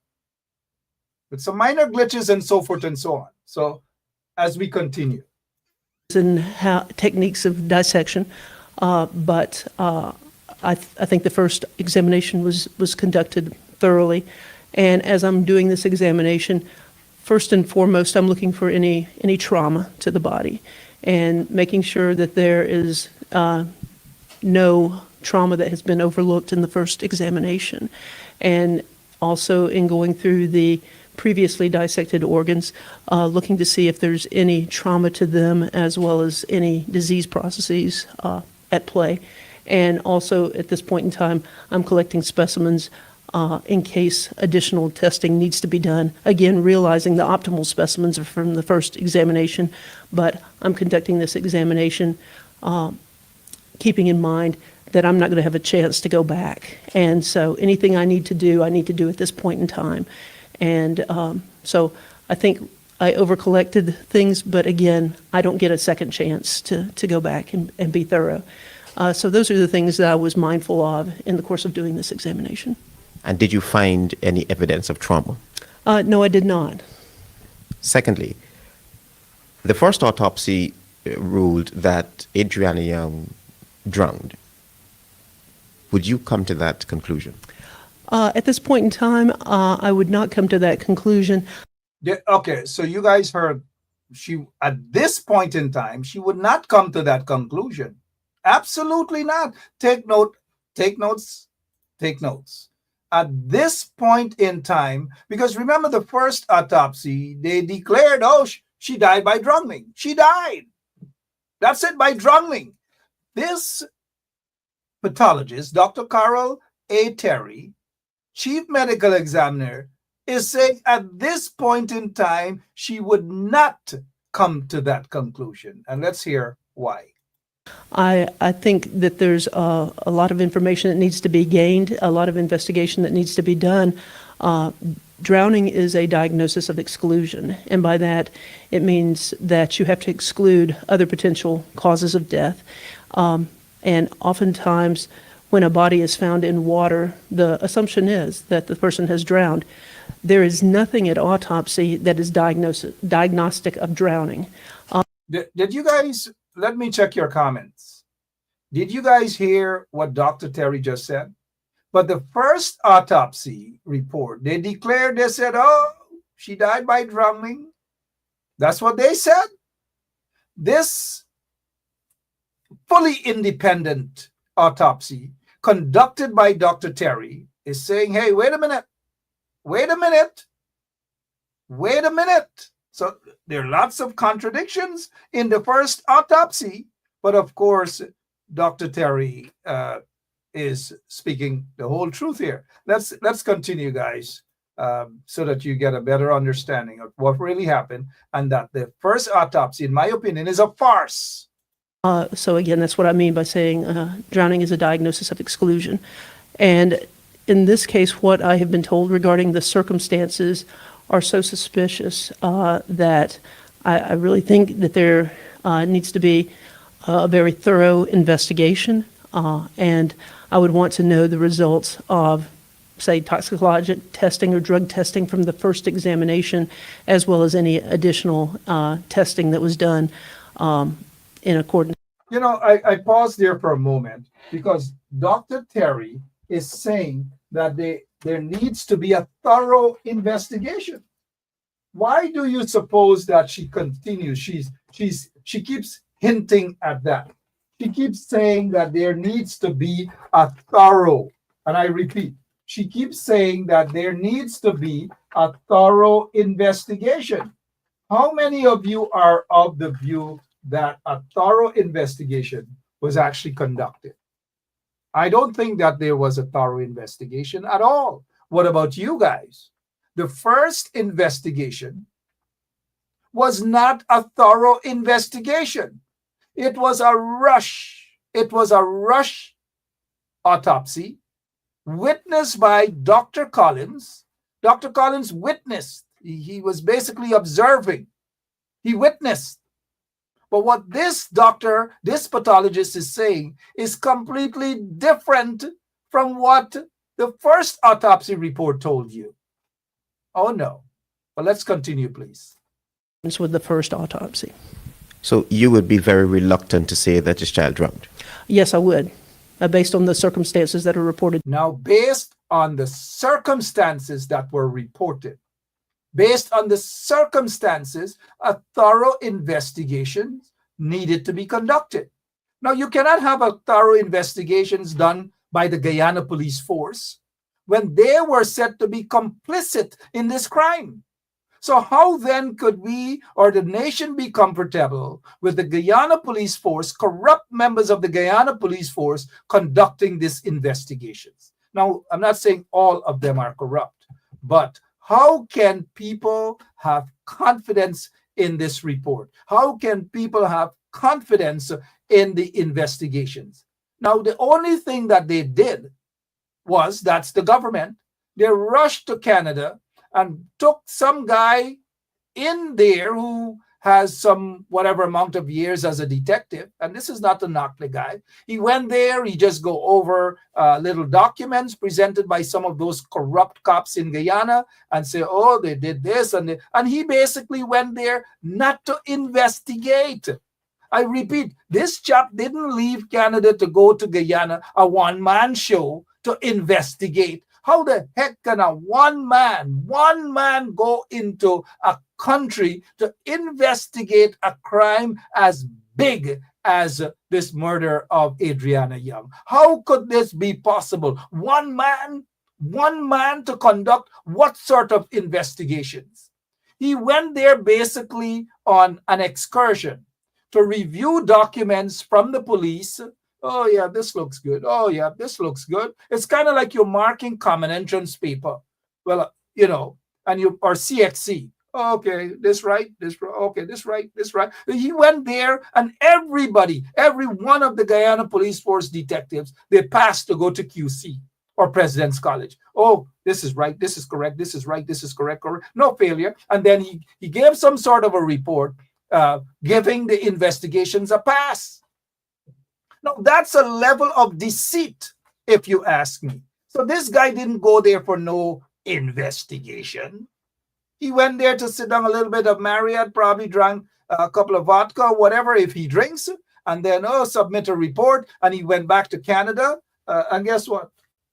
[SPEAKER 3] With some minor glitches and so forth and so on. So, as we continue.
[SPEAKER 7] And how techniques of dissection, but I think the first examination was conducted thoroughly. And as I'm doing this examination, first and foremost, I'm looking for any trauma to the body and making sure that there is no trauma that has been overlooked in the first examination. And also in going through the previously dissected organs, looking to see if there's any trauma to them as well as any disease processes at play. And also at this point in time, I'm collecting specimens in case additional testing needs to be done. Again, realizing the optimal specimens are from the first examination, but I'm conducting this examination keeping in mind that I'm not going to have a chance to go back. And so anything I need to do at this point in time. And so I think I overcollected things, but again, I don't get a second chance to go back and be thorough. So those are the things that I was mindful of in the course of doing this examination.
[SPEAKER 5] And did you find any evidence of trauma?
[SPEAKER 7] No, I did not.
[SPEAKER 5] Secondly, the first autopsy ruled that Adriana Young drowned. Would you come to that conclusion?
[SPEAKER 7] At this point in time, I would not come to that conclusion.
[SPEAKER 3] Okay, so you guys heard at this point in time, she would not come to that conclusion. Absolutely not. Take notes. At this point in time, because remember the first autopsy, they declared, she died by drowning. She died. That's it, by drowning. This pathologist, Dr. Carol A. Terry, chief medical examiner, is saying at this point in time, she would not come to that conclusion. And let's hear why.
[SPEAKER 7] I think that there's a lot of information that needs to be gained, a lot of investigation that needs to be done. Drowning is a diagnosis of exclusion, and by that, it means that you have to exclude other potential causes of death. And oftentimes, when a body is found in water, the assumption is that the person has drowned. There is nothing at autopsy that is diagnostic of drowning.
[SPEAKER 3] Did you guys, let me check your comments. Did you guys hear what Dr. Terry just said? But the first autopsy report, they said, she died by drowning. That's what they said. This fully independent autopsy conducted by Dr. Terry is saying, hey, wait a minute. So there are lots of contradictions in the first autopsy, but of course, Dr. Terry is speaking the whole truth here. Let's continue, guys, so that you get a better understanding of what really happened, and that the first autopsy, in my opinion, is a farce.
[SPEAKER 7] So again, that's what I mean by saying drowning is a diagnosis of exclusion. And in this case, what I have been told regarding the circumstances are so suspicious that I really think that there needs to be a very thorough investigation, and I would want to know the results of, say, toxicologic testing or drug testing from the first examination, as well as any additional testing that was done in accordance.
[SPEAKER 3] I paused there for a moment because Dr. Terry is saying that there needs to be a thorough investigation. Why do you suppose that she continues? She keeps hinting at that. She keeps saying that there needs to be a thorough, and I repeat, she keeps saying that there needs to be a thorough investigation. How many of you are of the view that a thorough investigation was actually conducted? I don't think that there was a thorough investigation at all. What about you guys? The first investigation was not a thorough investigation. It was a rush. It was a rush autopsy witnessed by Dr. Collins. Dr. Collins witnessed. He was basically observing. He witnessed. But what this pathologist is saying is completely different from what the first autopsy report told you. Oh no. But let's continue, please.
[SPEAKER 7] With the first autopsy.
[SPEAKER 5] So you would be very reluctant to say that this child drowned?
[SPEAKER 7] Yes, I would, based on the circumstances that are reported.
[SPEAKER 3] Now, based on the circumstances that were reported, based on the circumstances, a thorough investigation needed to be conducted. Now, you cannot have a thorough investigations done by the Guyana Police Force when they were said to be complicit in this crime. So how then could we or the nation be comfortable with the Guyana Police Force, corrupt members of the Guyana Police Force conducting these investigations? Now, I'm not saying all of them are corrupt, but how can people have confidence in this report? How can people have confidence in the investigations? Now, the only thing that they did was, that's the government, they rushed to Canada and took some guy in there who has some whatever amount of years as a detective. And this is not to knock the guy. He went there, he just go over little documents presented by some of those corrupt cops in Guyana and say, oh, they did this. And he basically went there not to investigate. I repeat, this chap didn't leave Canada to go to Guyana, a one-man show, to investigate. How the heck can a one man go into a country to investigate a crime as big as this murder of Adriana Young? How could this be possible? One man to conduct what sort of investigations? He went there basically on an excursion to review documents from the police. Oh, yeah, this looks good. Oh, yeah, this looks good. It's kind of like you're marking common entrance paper. Well, and you, or CXC. Oh, okay, this right, okay, this right. He went there, and every one of the Guyana Police Force detectives, they passed to go to QC or President's College. Oh, this is right, this is correct, this is right, this is correct. No failure. And then he gave some sort of a report giving the investigations a pass. Now, that's a level of deceit, if you ask me. So this guy didn't go there for no investigation. He went there to sit down a little bit of Marriott, probably drank a couple of vodka, whatever, if he drinks, and then, submit a report, and he went back to Canada. And guess what?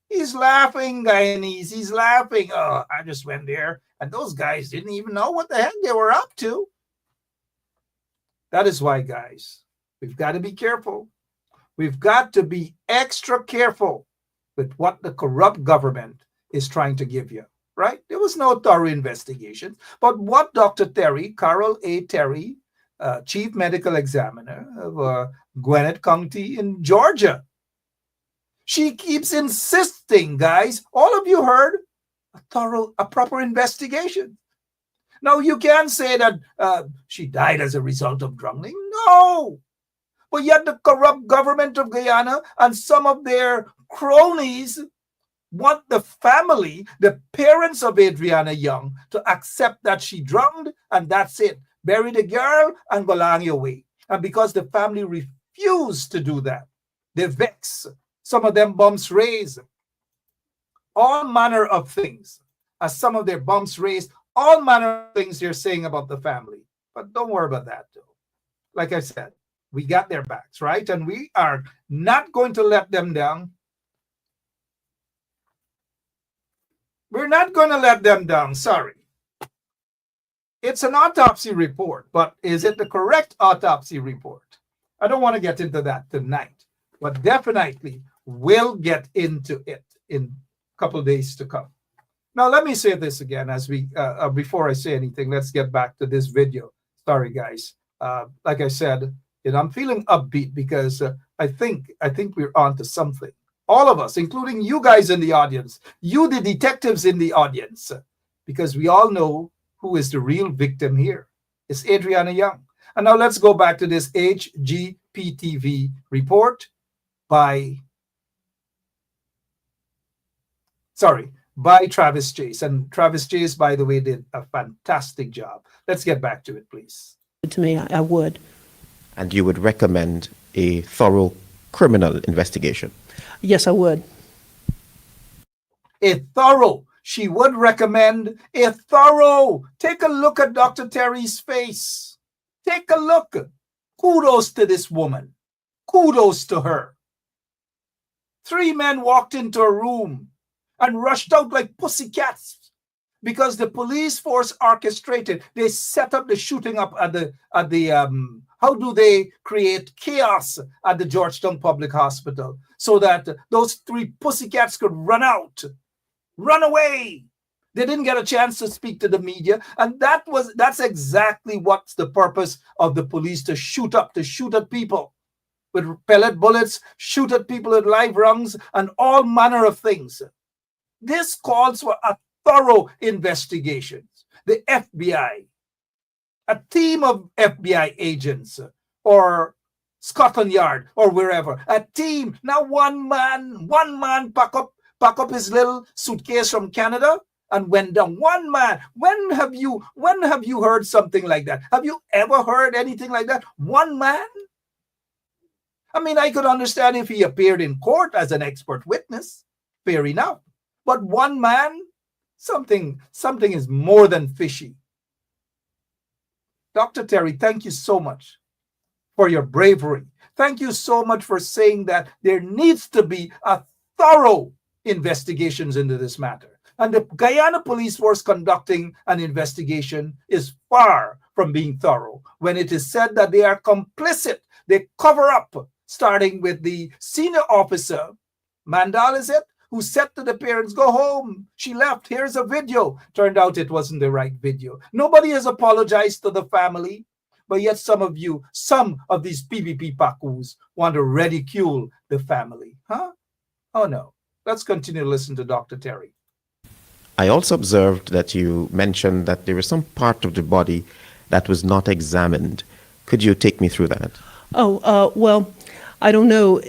[SPEAKER 3] He's laughing, Guyanese. He's laughing. Oh, I just went there, and those guys didn't even know what the heck they were up to. That is why, guys, we've got to be careful. We've got to be extra careful with what the corrupt government is trying to give you, right? There was no thorough investigation. But what Dr. Terry, Carol A. Terry, Chief Medical Examiner of Gwinnett County in Georgia, she keeps insisting, guys, all of you heard, a proper investigation. Now, you can't say that she died as a result of drowning. No. But yet the corrupt government of Guyana and some of their cronies want the family, the parents of Adriana Young, to accept that she drowned, and that's it. Bury the girl and go along your way. And because the family refused to do that, they vex. Some of them bumps raised. All manner of things. As some of their bumps raised, all manner of things they're saying about the family. But don't worry about that, though. Like I said, we got their backs, right? And we are not going to let them down. We're not going to let them down, sorry. It's an autopsy report, but is it the correct autopsy report? I don't want to get into that tonight, but definitely we'll get into it in a couple of days to come. Now, let me say this again as we, before I say anything, let's get back to this video. Sorry, guys. Like I said, I'm feeling upbeat because I think we're on to something. All of us, including you guys in the audience, you, the detectives in the audience, because we all know who is the real victim here. It's Adriana Young. And now let's go back to this HGPTV report by Travis Chase. And Travis Chase, by the way, did a fantastic job. Let's get back to it, please.
[SPEAKER 7] To me, I would.
[SPEAKER 5] And you would recommend a thorough criminal investigation?
[SPEAKER 7] Yes, I would.
[SPEAKER 3] She would recommend a thorough. Take a look at Dr. Terry's face. Take a look. Kudos to this woman. Kudos to her. 3 men walked into a room and rushed out like pussycats because the police force orchestrated. They set up the shooting up at the How do they create chaos at the Georgetown Public Hospital so that those 3 pussycats could run out, run away? They didn't get a chance to speak to the media, and that's exactly what's the purpose of the police, to shoot at people with pellet bullets, shoot at people with live rounds, and all manner of things. This calls for a thorough investigation. The FBI, a team of FBI agents, or Scotland Yard, or wherever, a team. Now one man pack up his little suitcase from Canada and went down. One man. When have you heard something like that? Have you ever heard anything like that? One man? I mean, I could understand if he appeared in court as an expert witness. Fair enough. But one man? Something is more than fishy. Dr. Terry, thank you so much for your bravery. Thank you so much for saying that there needs to be a thorough investigations into this matter. And the Guyana Police Force conducting an investigation is far from being thorough when it is said that they are complicit. They cover up, starting with the senior officer, Mandal, is it? Who said to the parents, go home. She left. Here's a video. Turned out it wasn't the right video. Nobody has apologized to the family, but yet some of these PPP Pakus want to ridicule the family. Huh? Oh no. Let's continue to listen to Dr. Terry.
[SPEAKER 5] I also observed that you mentioned that there was some part of the body that was not examined. Could you take me through that?
[SPEAKER 7] Well, I don't know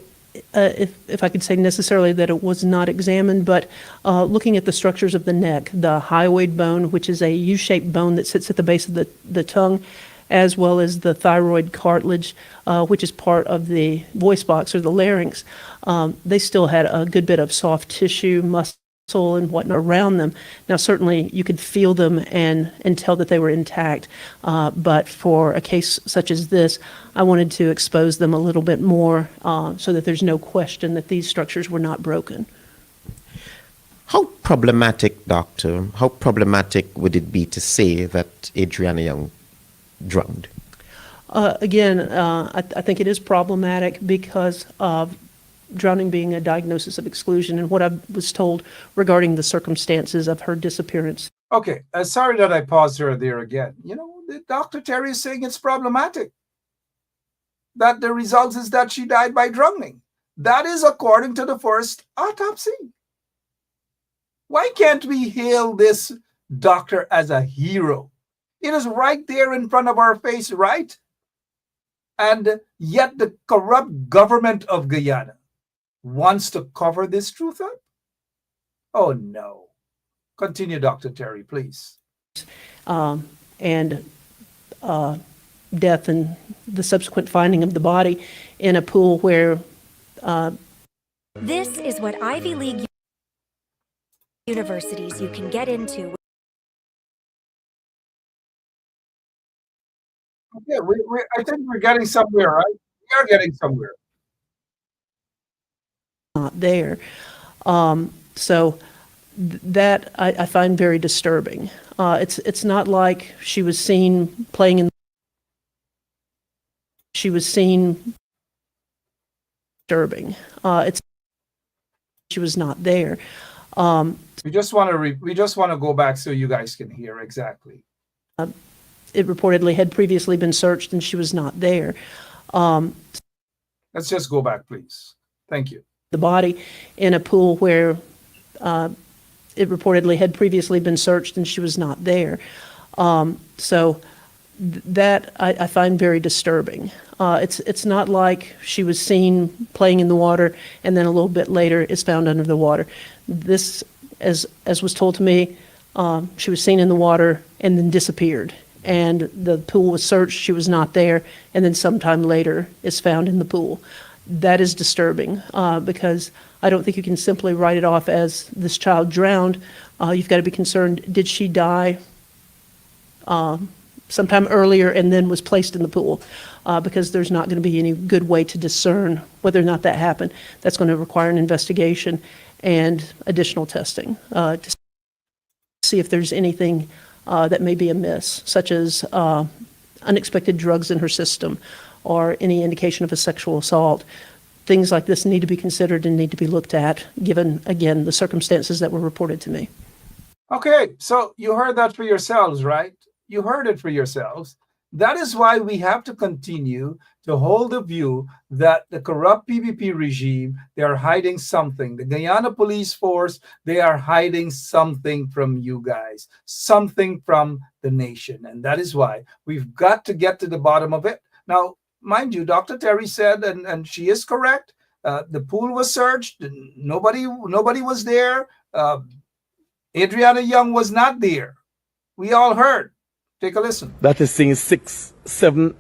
[SPEAKER 7] if I could say necessarily that it was not examined, but looking at the structures of the neck, the hyoid bone, which is a U-shaped bone that sits at the base of the tongue, as well as the thyroid cartilage, which is part of the voice box or the larynx, they still had a good bit of soft tissue, muscle, and whatnot around them. Now, certainly you could feel them and tell that they were intact, but for a case such as this, I wanted to expose them a little bit more so that there's no question that these structures were not broken.
[SPEAKER 5] How problematic, doctor, how problematic would it be to say that Adriana Young drowned?
[SPEAKER 7] Again, I think it is problematic because of drowning being a diagnosis of exclusion and what I was told regarding the circumstances of her disappearance.
[SPEAKER 3] Okay, sorry that I paused her there again. Dr. Terry is saying it's problematic, that the result is that she died by drowning. That is according to the first autopsy. Why can't we hail this doctor as a hero? It is right there in front of our face, right? And yet the corrupt government of Guyana wants to cover this truth up? Oh, no. Continue, Dr. Terry, please.
[SPEAKER 7] And death and the subsequent finding of the body in a pool where...
[SPEAKER 8] This is what Ivy League universities you can get into.
[SPEAKER 3] Okay, I think we're getting somewhere, right? We are getting somewhere.
[SPEAKER 7] Not there. So that I find very disturbing. It's not like she was seen playing in. She was seen disturbing. She was not there.
[SPEAKER 3] We just want to go back so you guys can hear exactly.
[SPEAKER 7] It reportedly had previously been searched and she was not there.
[SPEAKER 3] Let's just go back, please. Thank you.
[SPEAKER 7] The body in a pool where it reportedly had previously been searched and she was not there. So that I find very disturbing. It's not like she was seen playing in the water and then a little bit later is found under the water. This, as was told to me, she was seen in the water and then disappeared. And the pool was searched, she was not there, and then sometime later is found in the pool. That is disturbing because I don't think you can simply write it off as this child drowned. You've got to be concerned, did she die sometime earlier and then was placed in the pool? Because there's not going to be any good way to discern whether or not that happened. That's going to require an investigation and additional testing to see if there's anything that may be amiss, such as unexpected drugs in her system or any indication of a sexual assault. Things like this need to be considered and need to be looked at, given, again, the circumstances that were reported to me.
[SPEAKER 3] Okay, so you heard that for yourselves, right? You heard it for yourselves. That is why we have to continue to hold the view that the corrupt PPP regime, they are hiding something. The Guyana Police Force, they are hiding something from you guys, something from the nation. And that is why we've got to get to the bottom of it. Now, mind you, Dr. Terry said, and she is correct, the pool was searched, nobody was there. Adriana Young was not there. We all heard. Take a listen.
[SPEAKER 4] That is saying 7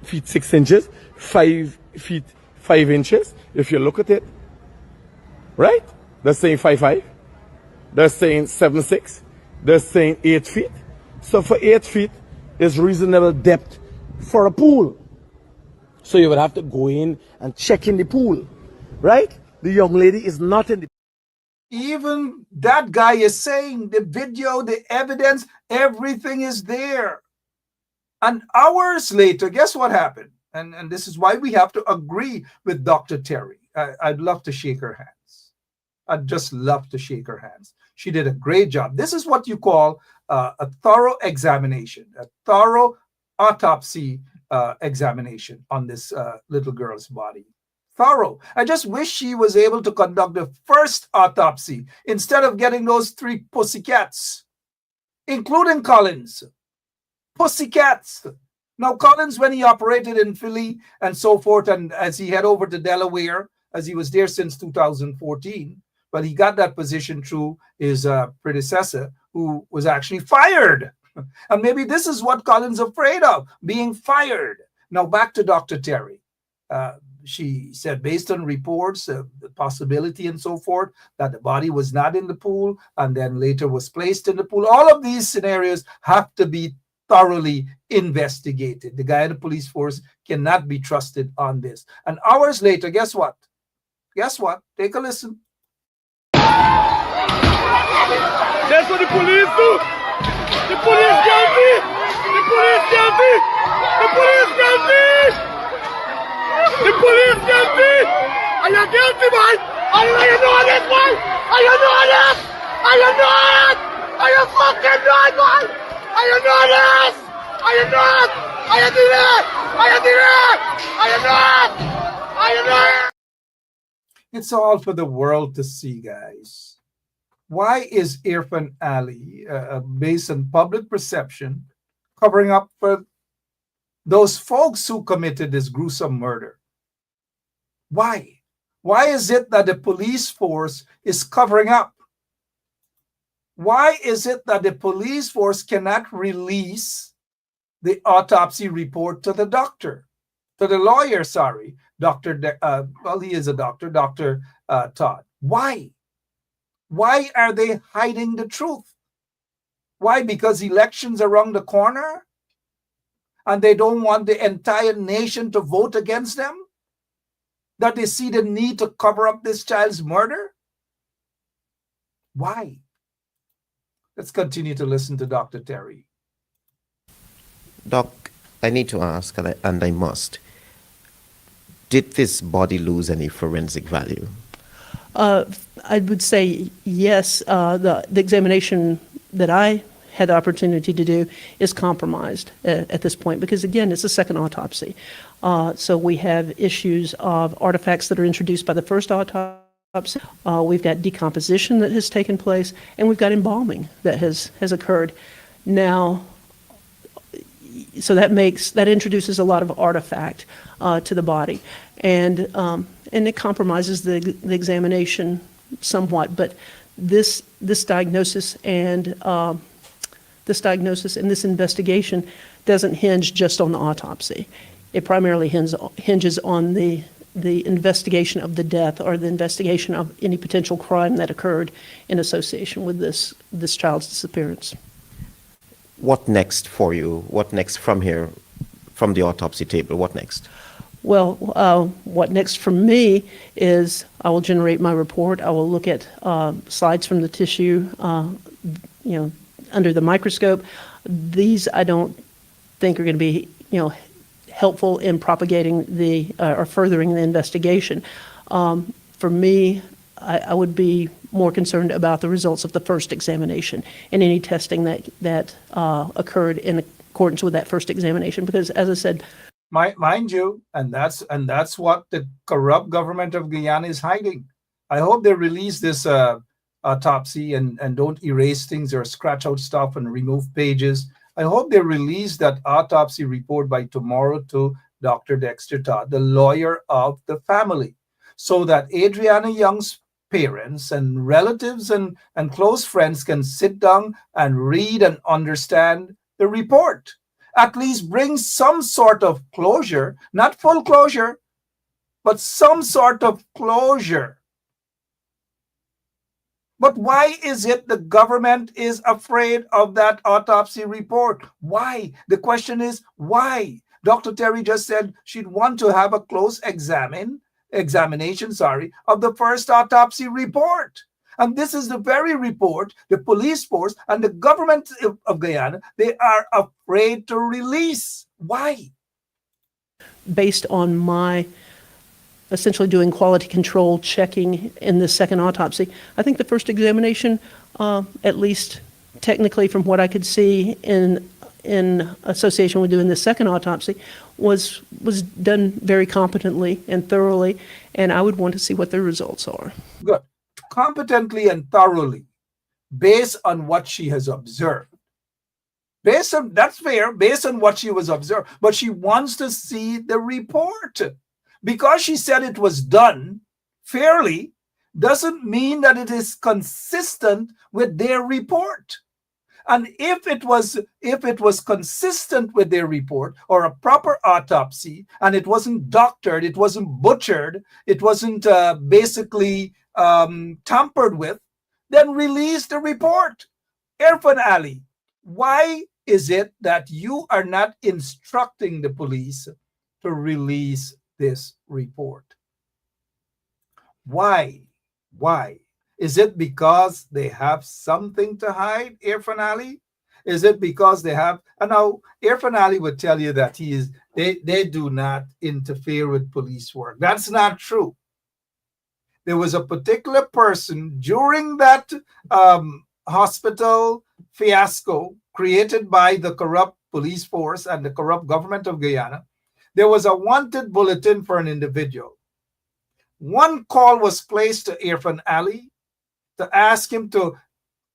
[SPEAKER 4] feet 6 inches, 5 feet 5 inches. If you look at it, right? They're saying 5'5". They're saying 7'6". They're saying 8 feet. So for 8 feet is reasonable depth for a pool. So you would have to go in and check in the pool, right? The young lady is not in the.
[SPEAKER 3] Even that guy is saying the video, the evidence, everything is there. And hours later, guess what happened? And this is why we have to agree with Dr. Terry. I'd love to shake her hands. I'd just love to shake her hands. She did a great job. This is what you call a thorough examination, a thorough autopsy examination on this little girl's body. Thorough. I just wish she was able to conduct the first autopsy instead of getting those 3 pussycats, including Collins. Pussycats. Now, Collins, when he operated in Philly and so forth, and as he head over to Delaware, as he was there since 2014, but he got that position through his predecessor, who was actually fired. And maybe this is what Collins is afraid of, being fired. Now, back to Dr. Terry. She said, based on reports, the possibility and so forth, that the body was not in the pool and then later was placed in the pool. All of these scenarios have to be thoroughly investigated. The Guyana Police Force cannot be trusted on this. And hours later, guess what? Guess what? Take a listen.
[SPEAKER 4] That's what the police do. The police guilty. The police guilty. The police guilty. The police guilty! Are you guilty, man? Are you doing this, man? Are you doing this? Are you doing it? Are you fucking doing it, man? Are you doing this? Are you doing it? Are you doing it? Are you doing it? Are you doing it? Are you doing it?
[SPEAKER 3] It's all for the world to see, guys. Why is Irfan Ali, based on public perception, covering up for those folks who committed this gruesome murder? Why? Why is it that the police force is covering up? Why is it that the police force cannot release the autopsy report to the doctor, to the lawyer, sorry, well, he is a doctor, Dr. Todd. Why? Why are they hiding the truth? Why? Because elections are around the corner and they don't want the entire nation to vote against them? That they see the need to cover up this child's murder? Why? Let's continue to listen to Dr. Terry.
[SPEAKER 5] Doc, I need to ask, and I must. Did this body lose any forensic value?
[SPEAKER 7] I would say yes. The examination that I had the opportunity to do is compromised at this point because, again, it's a second autopsy. So we have issues of artifacts that are introduced by the first autopsy. We've got decomposition that has taken place, and we've got embalming that has occurred. Now, so that introduces a lot of artifact to the body, and it compromises the examination somewhat. But this diagnosis and this investigation doesn't hinge just on the autopsy. It primarily hinges on the investigation of the death or the investigation of any potential crime that occurred in association with this child's disappearance.
[SPEAKER 5] What next for you? What next from here, from the autopsy table? What next?
[SPEAKER 7] Well, what next for me is I will generate my report. I will look at slides from the tissue, under the microscope. These I don't think are going to be helpful in propagating or furthering the investigation. For me, I would be more concerned about the results of the first examination and any testing that occurred in accordance with that first examination, because, as I said,
[SPEAKER 3] mind you, and that's what the corrupt government of Guyana is hiding. I hope they release this autopsy and don't erase things or scratch out stuff and remove pages. I hope they release that autopsy report by tomorrow to Dr. Dexter Todd, the lawyer of the family, so that Adriana Young's parents and relatives and close friends can sit down and read and understand the report. At least bring some sort of closure, not full closure, but some sort of closure. But why is it the government is afraid of that autopsy report? Why? The question is, why? Dr. Terry just said she'd want to have a close examination, of the first autopsy report. And this is the very report the police force and the government of Guyana, they are afraid to release. Why?
[SPEAKER 7] Based on my essentially doing quality control checking in the second autopsy, I think the first examination, at least technically from what I could see in association with doing the second autopsy, was done very competently and thoroughly, and I would want to see what the results are.
[SPEAKER 3] Good. Competently and thoroughly, based on what she has observed. That's fair, based on what she was observed, but she wants to see the report. Because she said it was done fairly, doesn't mean that it is consistent with their report. And if it was consistent with their report, or a proper autopsy, and it wasn't doctored, it wasn't butchered, it wasn't basically tampered with, then release the report. Irfan Ali, why is it that you are not instructing the police to release this report? Why? Is it because they have something to hide, Irfan Ali? Is it because they have, and now Irfan Ali would tell you that they do not interfere with police work. That's not true. There was a particular person during that hospital fiasco created by the corrupt police force and the corrupt government of Guyana. There was a wanted bulletin for an individual. One call was placed to Irfan Ali to ask him to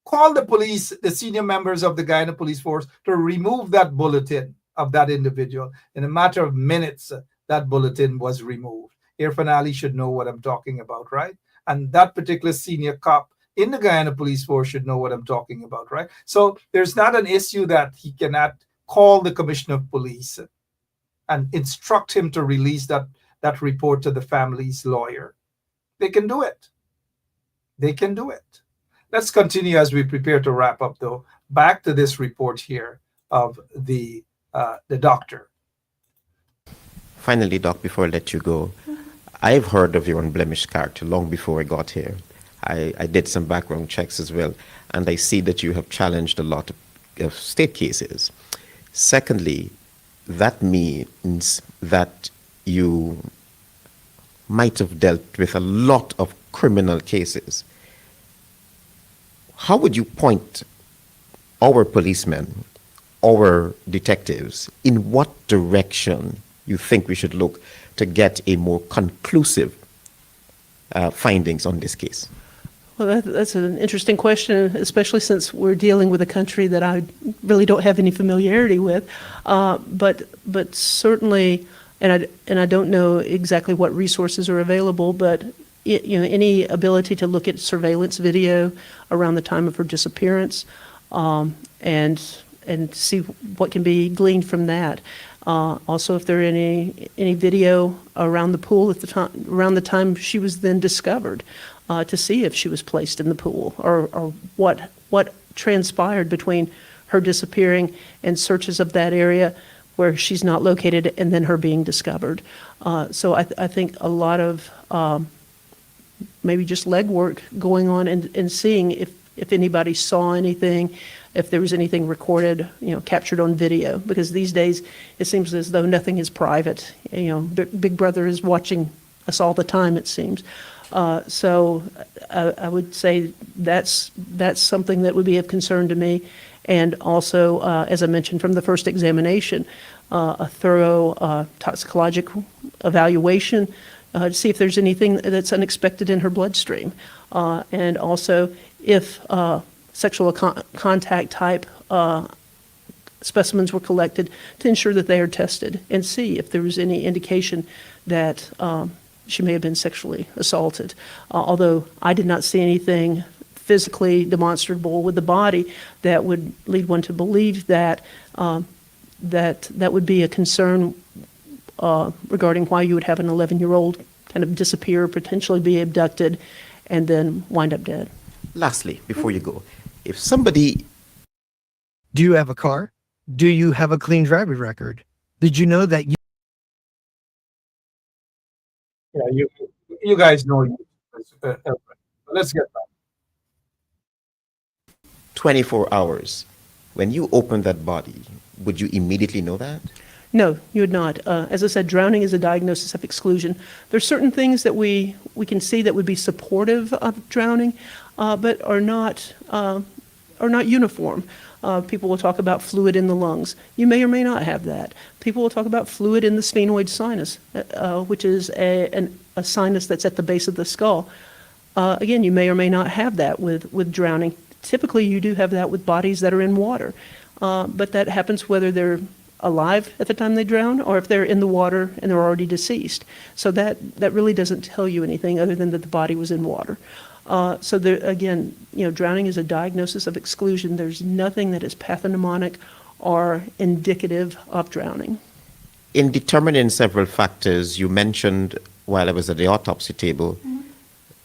[SPEAKER 3] call the police, the senior members of the Guyana police force, to remove that bulletin of that individual. In a matter of minutes, that bulletin was removed. Irfan Ali should know what I'm talking about, right? And that particular senior cop in the Guyana police force should know what I'm talking about, right? So there's not an issue that he cannot call the commissioner of police and instruct him to release that report to the family's lawyer. They can do it. They can do it. Let's continue as we prepare to wrap up, though. Back to this report here of the doctor.
[SPEAKER 5] Finally, Doc, before I let you go, I've heard of your unblemished character long before I got here. I did some background checks as well, and I see that you have challenged a lot of state cases. Secondly, that means that you might have dealt with a lot of criminal cases. How would you point our policemen, our detectives, in what direction you think we should look to get a more conclusive findings on this case?
[SPEAKER 7] Well, that's an interesting question, especially since we're dealing with a country that I really don't have any familiarity with. But certainly, and I don't know exactly what resources are available, but any ability to look at surveillance video around the time of her disappearance, and see what can be gleaned from that. Also, if there are any video around the pool at the time, around the time she was then discovered, to see if she was placed in the pool, or what transpired between her disappearing and searches of that area where she's not located, and then her being discovered. So I think a lot of maybe just legwork going on, and seeing if anybody saw anything, if there was anything recorded, captured on video, because these days it seems as though nothing is private. Big Brother is watching us all the time, it seems. So I would say that's something that would be of concern to me. And also, as I mentioned from the first examination, a thorough toxicological evaluation to see if there's anything that's unexpected in her bloodstream. And also, if sexual contact type specimens were collected, to ensure that they are tested and see if there was any indication that she may have been sexually assaulted. Although I did not see anything physically demonstrable with the body that would lead one to believe that that would be a concern regarding why you would have an 11-year-old kind of disappear, potentially be abducted, and then wind up dead.
[SPEAKER 5] Lastly, before you go, if somebody...
[SPEAKER 9] Do you have a car? Do you have a clean driving record? Did you know that you...
[SPEAKER 3] Yeah, you guys know. Let's get back.
[SPEAKER 5] 24 hours. When you open that body, would you immediately know that?
[SPEAKER 7] No, you would not. As I said, drowning is a diagnosis of exclusion. There's certain things that we can see that would be supportive of drowning, but are not uniform. People will talk about fluid in the lungs. You may or may not have that. People will talk about fluid in the sphenoid sinus, which is a sinus that's at the base of the skull. Again, you may or may not have that with drowning. Typically, you do have that with bodies that are in water, but that happens whether they're alive at the time they drown or if they're in the water and they're already deceased. So that really doesn't tell you anything other than that the body was in water. So there, again, drowning is a diagnosis of exclusion. There's nothing that is pathognomonic or indicative of drowning.
[SPEAKER 5] In determining several factors, you mentioned while I was at the autopsy table,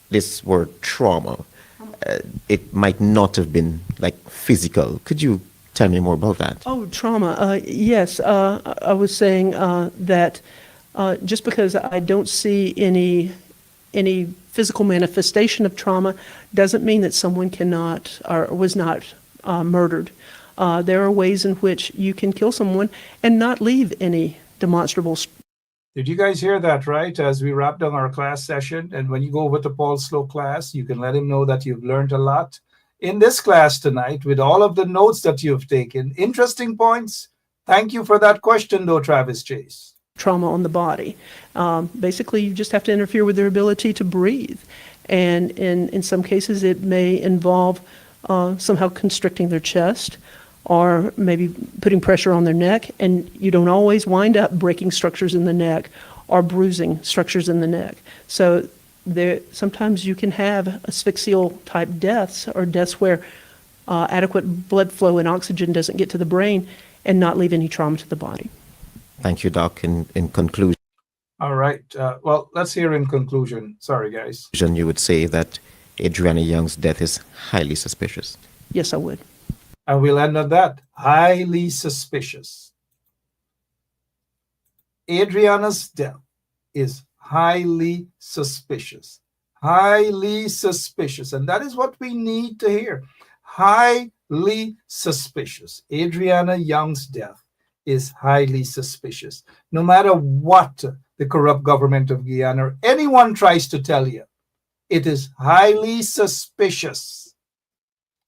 [SPEAKER 5] this word trauma. It might not have been like physical. Could you tell me more about that?
[SPEAKER 7] Oh, trauma. Yes. I was saying that just because I don't see any physical manifestation of trauma doesn't mean that someone cannot or was not murdered. There are ways in which you can kill someone and not leave any demonstrable.
[SPEAKER 3] Did you guys hear that, right? As we wrapped up our class session, and when you go over to Paul Slow class, you can let him know that you've learned a lot in this class tonight with all of the notes that you've taken. Interesting points. Thank you for that question, though, Travis Chase.
[SPEAKER 7] Trauma on the body. Basically, you just have to interfere with their ability to breathe. And in some cases, it may involve somehow constricting their chest or maybe putting pressure on their neck. And you don't always wind up breaking structures in the neck or bruising structures in the neck. So sometimes you can have asphyxial type deaths or deaths where adequate blood flow and oxygen doesn't get to the brain and not leave any trauma to the body.
[SPEAKER 5] Thank you, Doc. In conclusion.
[SPEAKER 3] All right. Well, let's hear in conclusion. Sorry, guys.
[SPEAKER 5] You would say that Adriana Young's death is highly suspicious.
[SPEAKER 7] Yes, I would.
[SPEAKER 3] And we'll end on that. Highly suspicious. Adriana's death is highly suspicious. Highly suspicious. And that is what we need to hear. Highly suspicious. Adriana Young's death is highly suspicious. No matter what the corrupt government of Guyana or anyone tries to tell you, it is highly suspicious.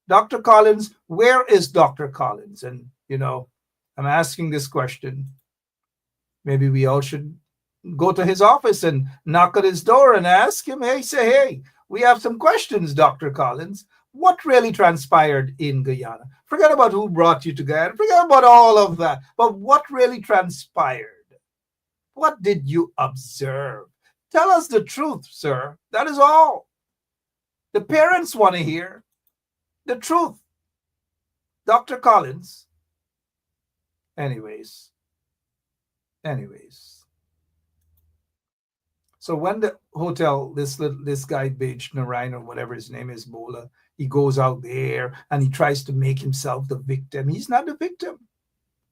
[SPEAKER 3] Dr. Collins, where is Dr. Collins? And, I'm asking this question. Maybe we all should go to his office and knock at his door and ask him, hey, we have some questions, Dr. Collins. What really transpired in Guyana? Forget about who brought you to Guyana. Forget about all of that. But what really transpired? What did you observe? Tell us the truth, sir. That is all. The parents want to hear the truth. Dr. Collins. Anyways. So when the hotel, this guy, Bage Narayan or whatever his name is, Bola, he goes out there and he tries to make himself the victim. He's not the victim.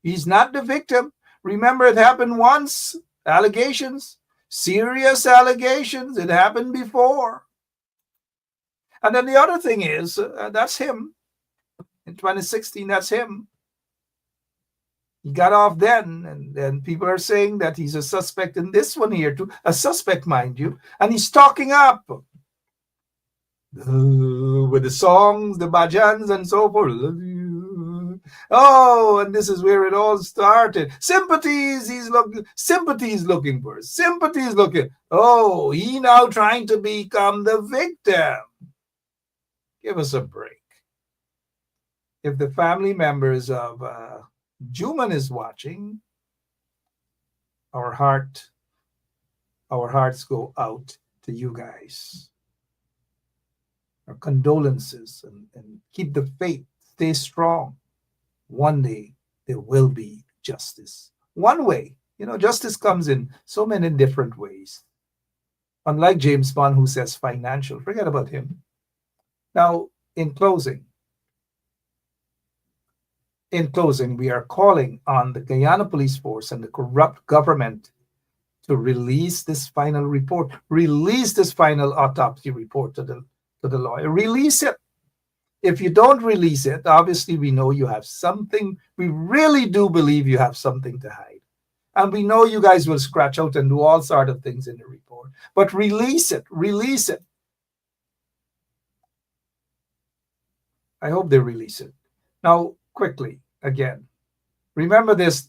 [SPEAKER 3] He's not the victim. Remember, it happened once. Allegations, serious allegations. It happened before. And then the other thing is, that's him. in 2016. That's him. He got off then, and then people are saying that he's a suspect in this one here too. A suspect, mind you, and he's talking up with the songs, the bhajans, and so forth. Love you. Oh, and this is where it all started. Sympathies, sympathies looking for. Sympathies looking. Oh, he now trying to become the victim. Give us a break. If the family members of Juman is watching, our hearts go out to you guys. Our condolences, and keep the faith, stay strong. One day there will be justice. One way, justice comes in so many different ways. Unlike James Bond, who says financial, forget about him. Now, in closing, we are calling on the Guyana Police Force and the corrupt government to release this final report, release this final autopsy report to the lawyer. Release it. If you don't release it, obviously we know you have something. We really do believe you have something to hide. And we know you guys will scratch out and do all sort of things in the report. But release it. Release it. I hope they release it. Now, quickly, again, remember this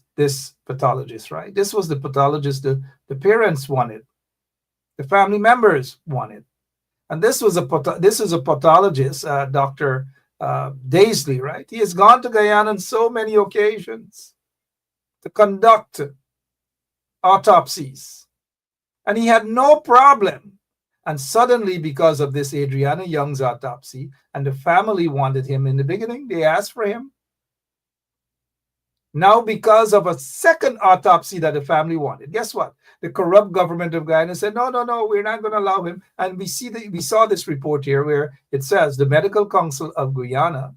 [SPEAKER 3] pathologist, right? This was the pathologist the parents wanted. The family members wanted. And this is a pathologist, Dr. Daisley, right? He has gone to Guyana on so many occasions to conduct autopsies. And he had no problem. And suddenly, because of this Adriana Young's autopsy, and the family wanted him in the beginning, they asked for him. Now, because of a second autopsy that the family wanted, guess what? The corrupt government of Guyana said, no, we're not going to allow him. And we saw this report here where it says the Medical Council of Guyana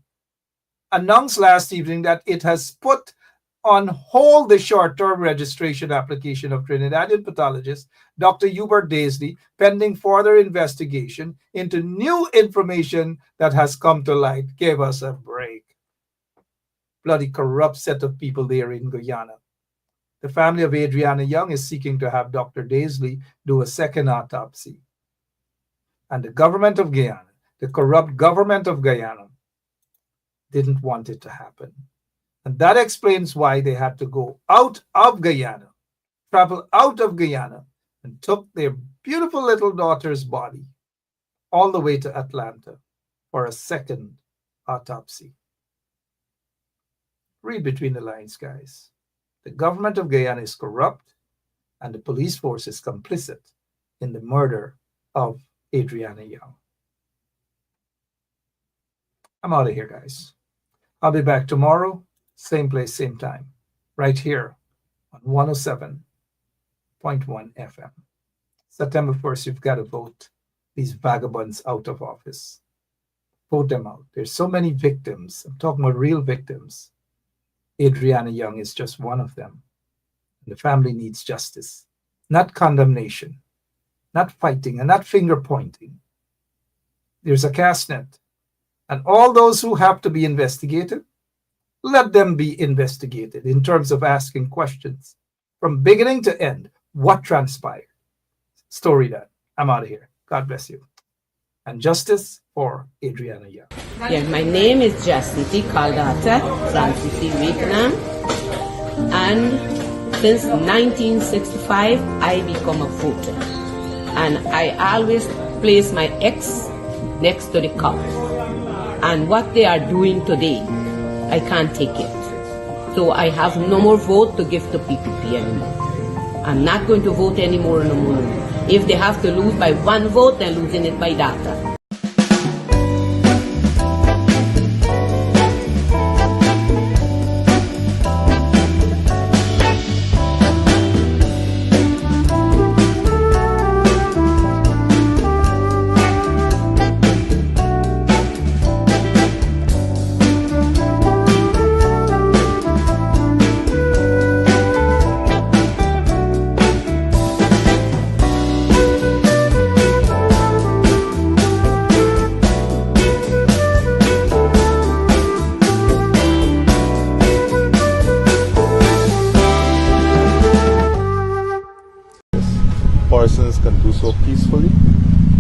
[SPEAKER 3] announced last evening that it has put on hold the short-term registration application of Trinidadian pathologist Dr. Hubert Daisley, pending further investigation into new information that has come to light. Give us a break. Bloody corrupt set of people there in Guyana. The family of Adriana Young is seeking to have Dr. Daisley do a second autopsy. And the government of Guyana, the corrupt government of Guyana, didn't want it to happen. And that explains why they had to go out of Guyana, travel out of Guyana, and took their beautiful little daughter's body all the way to Atlanta for a second autopsy. Read between the lines, guys. The government of Guyana is corrupt, and the police force is complicit in the murder of Adriana Young. I'm out of here, guys. I'll be back tomorrow, same place, same time, right here on 107.1 FM. September 1st, you've got to vote these vagabonds out of office. Vote them out. There's so many victims. I'm talking about real victims. Adriana Young is just one of them. The family needs justice, not condemnation, not fighting, and not finger pointing. There's a cast net. And all those who have to be investigated, let them be investigated in terms of asking questions from beginning to end. What transpired? Story done. I'm out of here. God bless you. And justice for Adriana Young.
[SPEAKER 2] Yes, my name is Jasnity Kaldata from Vietnam. And since 1965, I become a voter. And I always place my ex next to the cop. And what they are doing today, I can't take it. So I have no more vote to give to PPP anymore. I'm not going to vote anymore no more. If they have to lose by one vote, they're losing it by data.
[SPEAKER 10] persons can do so peacefully,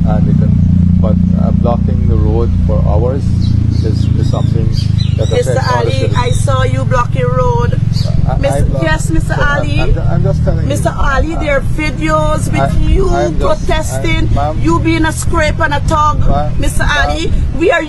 [SPEAKER 10] and they can, but blocking the road for hours is something that affects
[SPEAKER 11] Mr.
[SPEAKER 10] all the
[SPEAKER 11] Ali,
[SPEAKER 10] citizens.
[SPEAKER 11] I saw you blocking road. Yes, Mr. Ali.
[SPEAKER 10] I'm just telling you.
[SPEAKER 11] Mr. Ali, there are videos with you protesting, you being a scrape and a tug. Mr. Ali,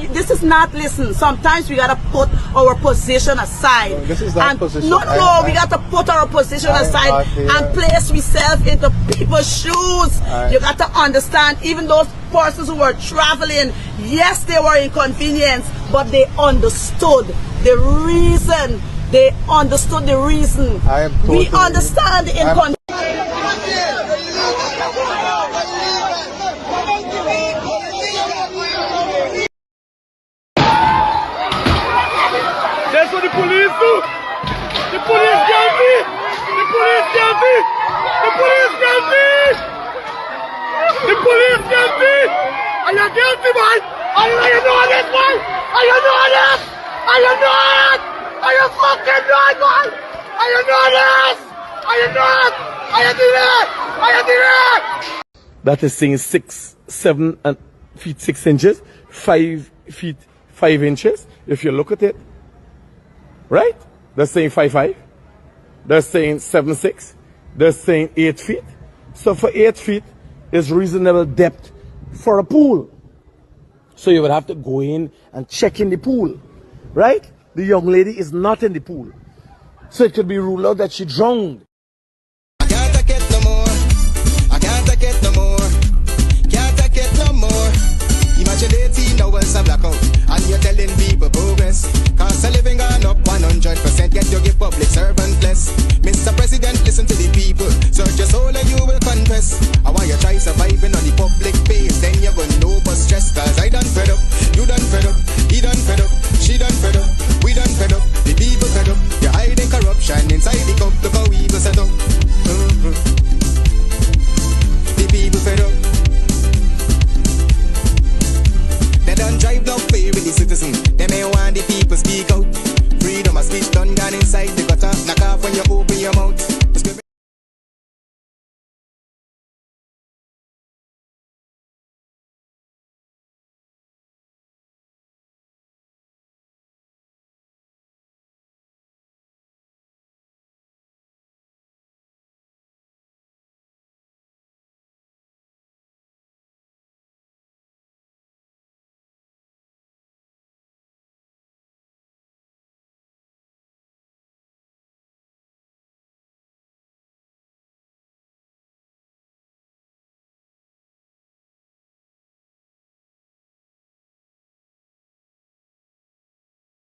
[SPEAKER 11] this is not, listen, sometimes we gotta put our position aside.
[SPEAKER 10] This is not position.
[SPEAKER 11] No, we gotta put our position aside and place ourselves into people's shoes. You gotta understand, even those persons who were traveling, yes, they were inconvenienced, but they understood the reason. They understood the reason. We understand the inconvenience.
[SPEAKER 4] That's what the police do. The police guilty. The police guilty. The police guilty. The police guilty. Are you guilty, man? Are you doing this, man? Are you doing this? Are you doing it? Are you fucking doing, man? Are you doing this? Are you doing it? Are you doing it? Are you doing it? That is saying 6, 7 feet 6 inches, 5 feet 5 inches. If you look at it, right? They're saying 5'5". They're saying 7'6". They're saying 8 feet. So for 8 feet is reasonable depth for a pool. So you would have to go in and check in the pool, right? The young lady is not in the pool. So it could be ruled out that she drowned.
[SPEAKER 1] I can't take it no more. I can't take it no more. Can't take it no more. Imagine 18 hours of blackout and you're telling people progress. Cost of living gone up 100%, yet you give public servant less. Mr. President, listen to the people. Search your soul and you will confess. I want you try surviving on the public base, then you're gonna know but stress. Cause I